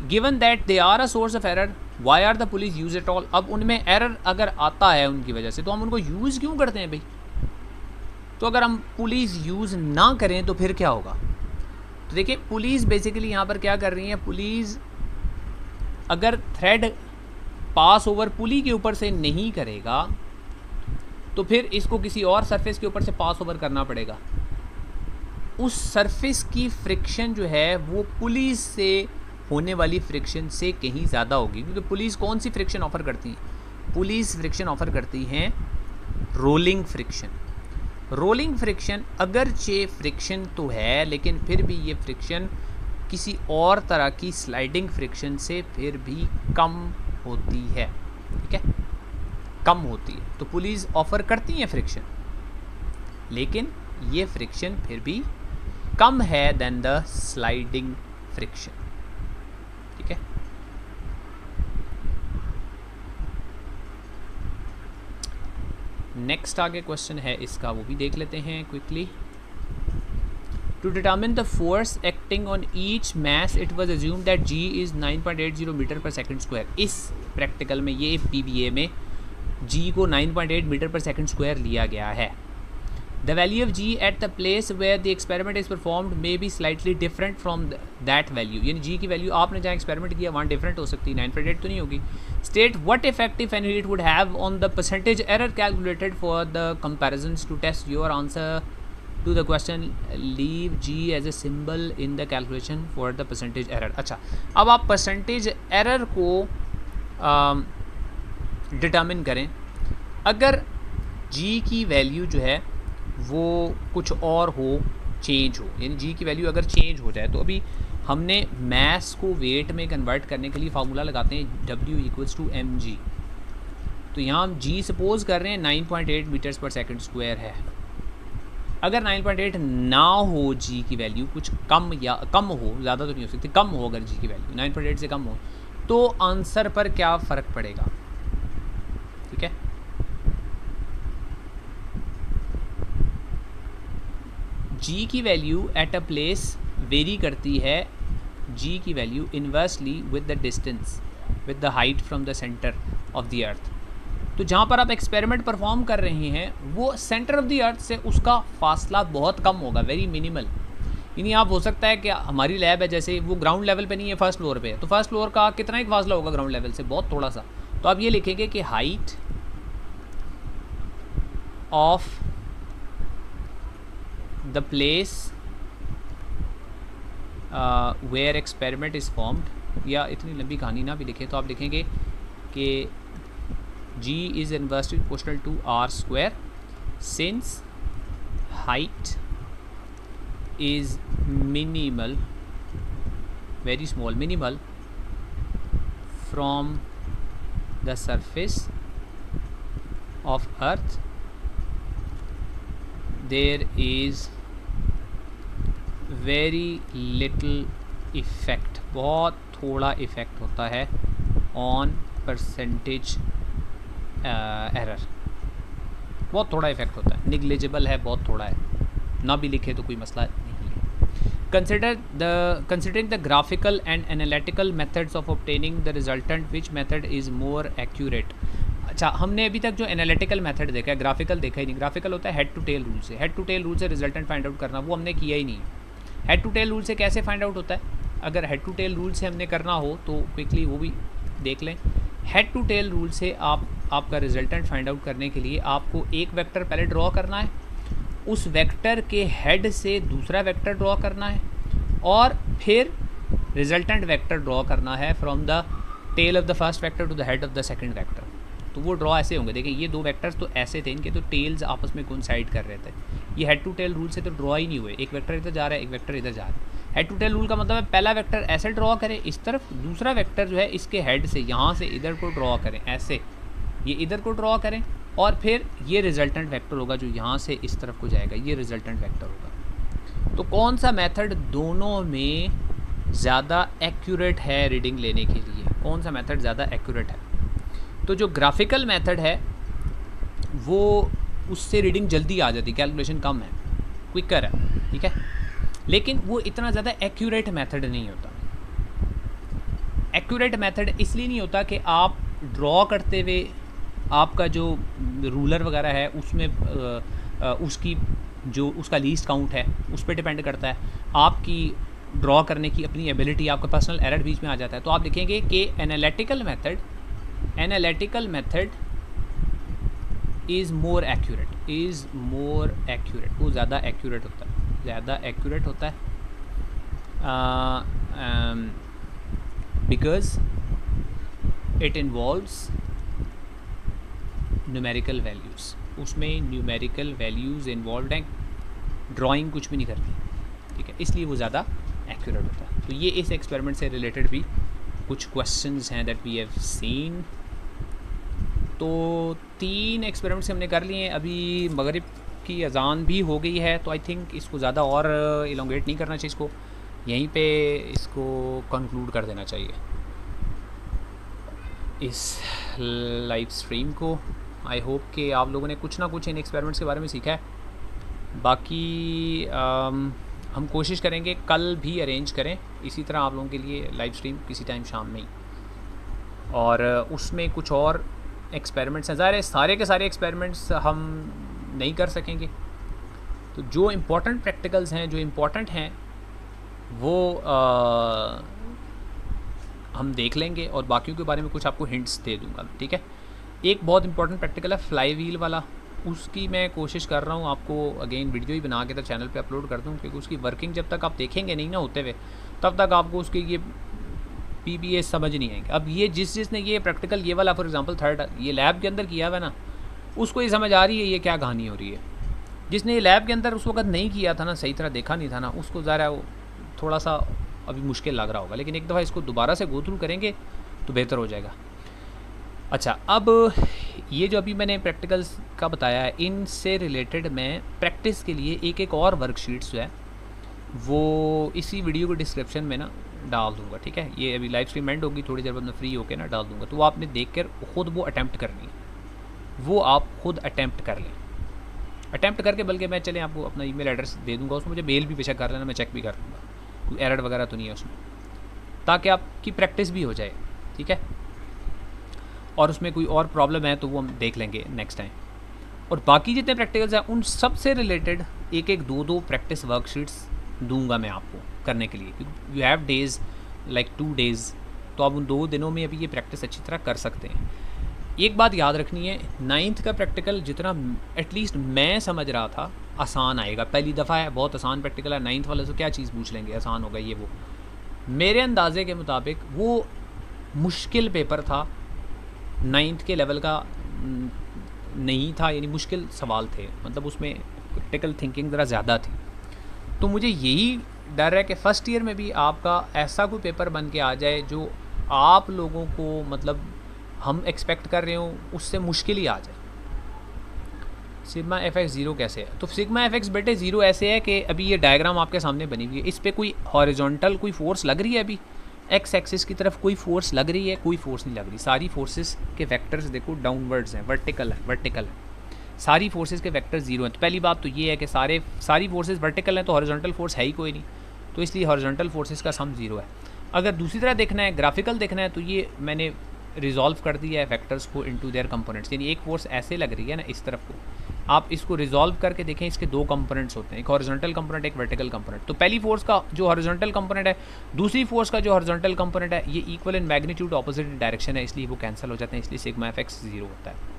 Given that they are a source of error why are the pulleys use it all. अब उनमें एरर अगर आता है उनकी वजह से तो हम उनको यूज़ क्यों करते हैं भाई? तो अगर हम पुलिस यूज़ ना करें तो फिर क्या होगा? तो देखिए पुलिस बेसिकली यहाँ पर क्या कर रही है, पुलिस अगर थ्रेड पास ओवर पुली के ऊपर से नहीं करेगा तो फिर इसको किसी और सरफेस के ऊपर से पास ओवर करना पड़ेगा। उस सरफेस की फ्रिक्शन जो है वो पुलिस से होने वाली फ्रिक्शन से कहीं ज़्यादा होगी, क्योंकि पुलिस कौन सी फ्रिक्शन ऑफ़र करती है? पुलिस फ्रिक्शन ऑफ़र करती हैं रोलिंग फ्रिक्शन। रोलिंग फ्रिक्शन अगरचे फ्रिक्शन तो है लेकिन फिर भी ये फ्रिक्शन किसी और तरह की स्लाइडिंग फ्रिक्शन से फिर भी कम होती है। ठीक है, कम होती है। तो पुलिस ऑफ़र करती हैं फ्रिक्शन, लेकिन ये फ्रिक्शन फिर भी कम है देन द स्लाइडिंग फ्रिक्शन। ठीक है, नेक्स्ट आगे क्वेश्चन है इसका, वो भी देख लेते हैं quickly. To determine the force acting on each mass it was assume that g is 9.80 metre per second square. इस प्रैक्टिकल में ये PBA में g को 9.8 मीटर पर सेकंड स्क्वायर लिया गया है। The value of g at the place where the experiment is performed may be slightly different from that value. यानी g की वैल्यू आपने जहाँ एक्सपेरिमेंट किया वहाँ डिफरेंट हो सकती है, 9.8 तो नहीं होगी। State what effect if any it would have on the percentage error calculated for the comparisons to test your answer to the question, leave g as a symbol in the calculation for the percentage error. अच्छा, अब आप percentage error को determine करें। अगर g की value जो है वो कुछ और हो, चेंज हो, यानी g की वैल्यू अगर चेंज हो जाए, तो अभी हमने मास को वेट में कन्वर्ट करने के लिए फार्मूला लगाते हैं W इक्वल्स टू mg। तो यहाँ हम g सपोज कर रहे हैं 9.8 मीटर्स पर सेकंड स्क्वायर है। अगर 9.8 ना हो g की वैल्यू, कुछ कम या कम हो, ज़्यादा तो नहीं हो सकती, कम हो अगर g की वैल्यू 9.8 से कम हो, तो आंसर पर क्या फ़र्क पड़ेगा? ठीक है, g की value at a place very करती है, g की value inversely with the distance, with the height from the centre of the earth. तो जहाँ पर आप एक्सपेरिमेंट परफॉर्म कर रहे हैं वो सेंटर ऑफ द अर्थ से उसका फासला बहुत कम होगा, वेरी मिनिमल। यानी आप हो सकता है कि हमारी लैब है, जैसे वो ग्राउंड लेवल पे नहीं है, फर्स्ट फ्लोर पे है, तो फर्स्ट फ्लोर का कितना एक फासला होगा ग्राउंड लेवल से? बहुत थोड़ा सा। तो आप ये लिखेंगे कि height of the place where experiment is formed, या इतनी लंबी कहानी ना भी लिखे तो आप लिखेंगे कि g is inversely proportional to r square since height is minimal, very small, minimal from the surface of earth, there is very little effect, बहुत थोड़ा इफ़ेक्ट होता है ऑन परसेंटेज एरर, बहुत थोड़ा इफेक्ट होता है, निग्लिजिबल है, बहुत थोड़ा है, ना भी लिखे तो कोई मसला नहीं है। Considering the graphical and analytical methods of obtaining the resultant, which method is more accurate. अच्छा, हमने अभी तक जो एनालिटिकल मेथड देखा है, ग्राफिकल देखा ही नहीं। ग्राफिकल होता है हेड टू टेल रूल से, हेड टू टेल रूल से रिजल्टेंट फाइंड आउट करना, वो हमने किया ही नहीं है। हेड टू टेल रूल से कैसे फाइंड आउट होता है? अगर हेड टू टेल रूल से हमने करना हो तो क्विकली वो भी देख लें। हेड टू टेल रूल से आपका रिजल्टेंट फाइंड आउट करने के लिए आपको एक वेक्टर पहले ड्रॉ करना है, उस वेक्टर के हेड से दूसरा वेक्टर ड्रॉ करना है, और फिर रिजल्टेंट वेक्टर ड्रॉ करना है from the tail of the first vector to the head of the second vector. तो वो ड्रॉ ऐसे होंगे। देखिए ये दो वेक्टर्स तो ऐसे थे, इनके तो टेल्स आपस में कोइंसाइड कर रहे थे। ये हेड टू टेल रूल से तो ड्रॉ ही नहीं हुए, एक वेक्टर इधर जा रहा है, एक वेक्टर इधर जा रहा है। हेड टू टेल रूल का मतलब है पहला वेक्टर ऐसे ड्रॉ करें इस तरफ, दूसरा वेक्टर जो है इसके हेड से यहाँ से इधर को ड्रॉ करें, ऐसे ये इधर को ड्रॉ करें, और फिर ये रिजल्टेंट वेक्टर होगा जो यहाँ से इस तरफ को जाएगा, ये रिजल्टेंट वेक्टर होगा। तो कौन सा मेथड दोनों में ज़्यादा एक्यूरेट है रीडिंग लेने के लिए? कौन सा मेथड ज़्यादा एक्यूरेट है? तो जो ग्राफिकल मेथड है वो उससे रीडिंग जल्दी आ जाती, कैलकुलेशन कम है, क्विकर है, ठीक है, लेकिन वो इतना ज़्यादा एक्यूरेट मेथड नहीं होता। एक्यूरेट मेथड इसलिए नहीं होता कि आप ड्रॉ करते हुए आपका जो रूलर वगैरह है उसमें उसकी जो उसका लीस्ट काउंट है उस पर डिपेंड करता है, आपकी ड्रॉ करने की अपनी एबिलिटी, आपका पर्सनल एरर बीच में आ जाता है। तो आप देखेंगे कि analytical method is more accurate, वो ज़्यादा एक्यूरेट होता है, because it involves numerical values, उसमें न्यूमेरिकल वैल्यूज़ इन्वॉल्व हैं, ड्राइंग कुछ भी नहीं करती, ठीक है, इसलिए वो ज़्यादा एक्यूरेट होता है। तो ये इस एक्सपेरिमेंट से रिलेटेड भी कुछ क्वेश्चंस हैं दैट वी हैव सीन। तो 3 एक्सपेरिमेंट्स हमने कर लिए हैं, अभी मगरिब की अजान भी हो गई है, तो आई थिंक इसको ज़्यादा और इलोंगेट नहीं करना चाहिए, इसको यहीं पे इसको कंक्लूड कर देना चाहिए इस लाइव स्ट्रीम को। आई होप कि आप लोगों ने कुछ ना कुछ इन एक्सपेरिमेंट्स के बारे में सीखा है। बाकी हम कोशिश करेंगे कल भी अरेंज करें इसी तरह आप लोगों के लिए लाइव स्ट्रीम किसी टाइम शाम में ही, और उसमें कुछ और एक्सपेरिमेंट्स हैं। ज़ाहिर है सारे के सारे एक्सपेरिमेंट्स हम नहीं कर सकेंगे, तो जो इम्पोर्टेंट प्रैक्टिकल्स हैं, जो इम्पोर्टेंट हैं, वो हम देख लेंगे और बाकियों के बारे में कुछ आपको हिंट्स दे दूंगा, ठीक है। एक बहुत इंपॉर्टेंट प्रैक्टिकल है फ्लाई व्हील वाला, उसकी मैं कोशिश कर रहा हूँ आपको अगेन वीडियो ही बना के तो चैनल पे अपलोड कर दूँ, क्योंकि उसकी वर्किंग जब तक आप देखेंगे नहीं ना होते हुए तब तक आपको उसके ये PBA समझ नहीं आएंगे। अब ये जिसने ये प्रैक्टिकल ये वाला फॉर एग्जांपल थर्ड ये लैब के अंदर किया हुआ ना, उसको ये समझ आ रही है ये क्या कहानी हो रही है। जिसने ये लैब के अंदर उस वक्त नहीं किया था ना, सही तरह देखा नहीं था ना, उसको ज़रा वो थोड़ा सा अभी मुश्किल लग रहा होगा, लेकिन एक दफ़ा इसको दोबारा से गो थ्रू करेंगे तो बेहतर हो जाएगा। अच्छा, अब ये जो अभी मैंने प्रैक्टिकल्स का बताया है, इनसे रिलेटेड मैं प्रैक्टिस के लिए एक और वर्कशीट्स जो है वो इसी वीडियो के डिस्क्रिप्शन में ना डाल दूंगा, ठीक है। ये अभी लाइव स्ट्रीम एंड होगी, थोड़ी देर बाद मैं फ्री होकर ना डाल दूंगा, तो वो आपने देख कर ख़ुद वो अटैम्प्ट करनी है, वो आप खुद अटैम्प्ट कर लें। अटैम्प्ट करके बल्कि मैं चलें आपको अपना ईमेल एड्रेस दे दूंगा, उसमें मुझे मेल भी बेशक कर लेना, मैं चेक भी कर दूँगा कोई एरर वगैरह तो नहीं है उसमें, ताकि आपकी प्रैक्टिस भी हो जाए, ठीक है। और उसमें कोई और प्रॉब्लम है तो वो हम देख लेंगे नेक्स्ट टाइम। और बाकी जितने प्रैक्टिकल्स हैं उन सब से रिलेटेड एक दो प्रैक्टिस वर्कशीट्स दूंगा मैं आपको करने के लिए। You have days like 2 days, तो आप उन 2 दिनों में अभी ये प्रैक्टिस अच्छी तरह कर सकते हैं। एक बात याद रखनी है, 9th का प्रैक्टिकल जितना एटलीस्ट मैं समझ रहा था आसान आएगा, पहली दफ़ा है, बहुत आसान प्रैक्टिकल है, 9th वाले से क्या चीज़ पूछ लेंगे, आसान होगा ये वो। मेरे अंदाजे के मुताबिक वो मुश्किल पेपर था, 9th के लेवल का नहीं था, यानी मुश्किल सवाल थे, मतलब उसमें प्रैक्टिकल थिंकिंग ज़रा ज़्यादा थी। तो मुझे यही डर है कि फ़र्स्ट ईयर में भी आपका ऐसा कोई पेपर बन के आ जाए जो आप लोगों को मतलब हम एक्सपेक्ट कर रहे हो उससे मुश्किल ही आ जाए। सिग्मा एफ एक्स ज़ीरो कैसे है? तो सिग्मा एफ एक्स बेटे ज़ीरो ऐसे है कि अभी ये डायग्राम आपके सामने बनी हुई है, इस पर कोई हॉरिजॉन्टल कोई फोर्स लग रही है, अभी एक्स एक्सिस की तरफ कोई फोर्स लग रही है? कोई फोर्स नहीं लग रही। सारी फोर्सेस के वेक्टर्स देखो डाउनवर्ड्स हैं, वर्टिकल है, सारी फोर्सेस के वेक्टर ज़ीरो हैं। तो पहली बात तो ये है कि सारी फोर्सेस वर्टिकल हैं, तो हॉरिजॉन्टल फोर्स है ही कोई नहीं, तो इसलिए हॉरिजॉन्टल फोर्सेस का सम ज़ीरो है। अगर दूसरी तरह देखना है, ग्राफिकल देखना है, तो ये मैंने रिजॉल्व कर दिया है फैक्टर्स को इनटू देयर कंपोनेंट्स। यानी एक फोर्स ऐसे लग रही है ना इस तरफ को, आप इसको रिजॉल्व करके देखें, इसके दो कंपोनेंट्स होते हैं, एक हॉरिजॉन्टल कंपोनेंट, एक वर्टिकल कंपोनेंट। तो पहली फोर्स का जो हॉरिजॉन्टल कंपोनेंट है, दूसरी फोर्स का जो हॉरिजॉन्टल कंपोनेंट है, ये equal in magnitude, opposite direction है, इसलिए वो कैंसिल हो जाते हैं, इसलिए सिग्मा एफ एक्स ज़ीरो होता है।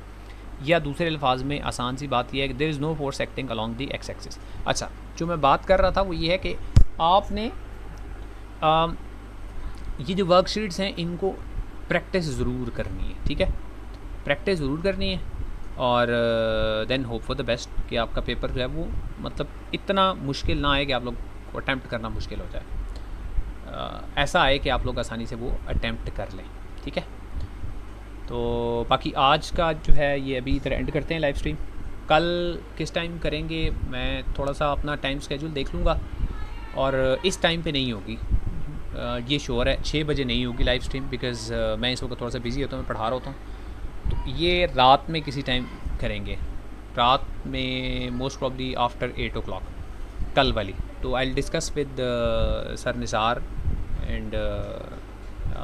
या दूसरे अल्फाज में आसान सी बात यह है कि there is no force acting along the X axis. अच्छा, जो मैं बात कर रहा था वो ये है कि आपने ये जो वर्कशीट्स हैं इनको प्रैक्टिस ज़रूर करनी है, ठीक है, प्रैक्टिस ज़रूर करनी है, और then hope for the best कि आपका पेपर जो है वो मतलब इतना मुश्किल ना आए कि आप लोग को अटैम्प्ट करना मुश्किल हो जाए, ऐसा आए कि आप लोग आसानी से वो अटैम्प्ट कर लें, ठीक है। तो बाकी आज का जो है ये अभी इधर एंड करते हैं लाइव स्ट्रीम। कल किस टाइम करेंगे मैं थोड़ा सा अपना टाइम स्केड्यूल देख लूँगा, और इस टाइम पे नहीं होगी, ये श्योर है 6 बजे नहीं होगी लाइव स्ट्रीम, बिकॉज़ मैं इस वक्त थोड़ा सा बिज़ी होता हूँ, मैं पढ़ा रहा होता हूँ। तो ये रात में किसी टाइम करेंगे, रात में मोस्ट प्रॉब्ली आफ्टर 8 o'clock कल वाली। तो I will discuss with sir Nisar and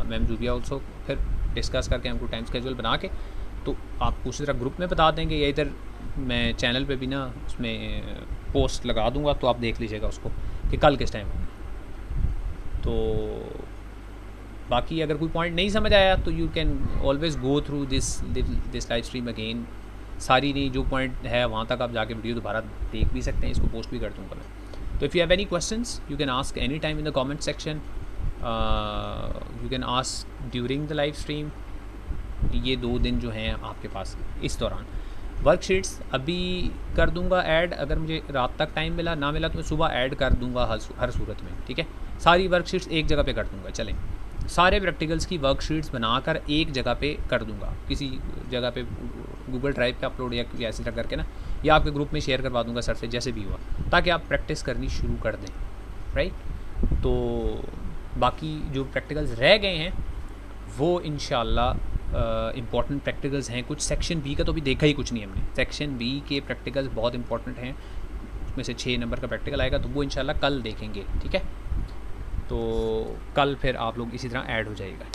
ma'am Zubia also, फिर डिस्कस करके हमको टाइम स्केड्यूल बना के तो आपको उसी तरह ग्रुप में बता देंगे, या इधर मैं चैनल पे भी ना उसमें पोस्ट लगा दूंगा, तो आप देख लीजिएगा उसको कि कल किस टाइम होगा। तो बाकी अगर कोई पॉइंट नहीं समझ आया तो you can always go through this live stream again, सारी नहीं जो पॉइंट है वहाँ तक आप जाके वीडियो दोबारा देख भी सकते हैं, इसको पोस्ट भी कर दूँगा मैं। तो if you have any questions you can ask any time in the comment section, you can ask during the live stream. ये 2 दिन जो हैं आपके पास इस दौरान वर्कशीट्स अभी कर दूंगा ऐड, अगर मुझे रात तक टाइम मिला, ना मिला तो मैं सुबह ऐड कर दूंगा हर सूरत में, ठीक है। सारी वर्कशीट्स एक जगह पे कर दूंगा, चलें, सारे प्रैक्टिकल्स की वर्कशीट्स बनाकर एक जगह पे कर दूंगा, किसी जगह पे गूगल ड्राइव पे अपलोड या ऐसे तरह करके ना, या आपके ग्रुप में शेयर करवा दूंगा सर से, जैसे भी हुआ, ताकि आप प्रैक्टिस करनी शुरू कर दें, राइट। तो बाकी जो प्रैक्टिकल्स रह गए हैं वो इंशाल्लाह इम्पॉर्टेंट प्रैक्टिकल्स हैं कुछ। सेक्शन बी का तो अभी देखा ही कुछ नहीं हमने, सेक्शन बी के प्रैक्टिकल्स बहुत इंपॉर्टेंट हैं, उसमें से 6 नंबर का प्रैक्टिकल आएगा, तो वो इंशाल्लाह कल देखेंगे, ठीक है। तो कल फिर आप लोग इसी तरह ऐड हो जाएगा।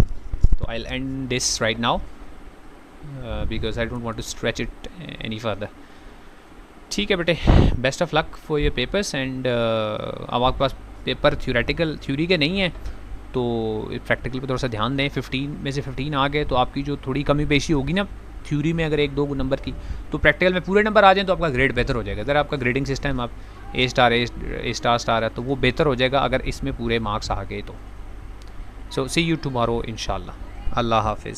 तो I will end this right now because I don't want to stretch it any further. ठीक है बेटे, best of luck for your papers and अब आपके पास पेपर थ्योरी के नहीं है तो प्रैक्टिकल पे थोड़ा सा ध्यान दें। 15 में से 15 आ गए तो आपकी जो थोड़ी कमी पेशी होगी ना थ्योरी में, अगर 1-2 नंबर की, तो प्रैक्टिकल में पूरे नंबर आ जाएं तो आपका ग्रेड बेहतर हो जाएगा। अगर आपका ग्रेडिंग सिस्टम आप A स्टार है तो वो बेहतर हो जाएगा अगर इसमें पूरे मार्क्स आ गए तो। सो सी यू टुमारो इंशाल्लाह। अल्लाह हाफिज़।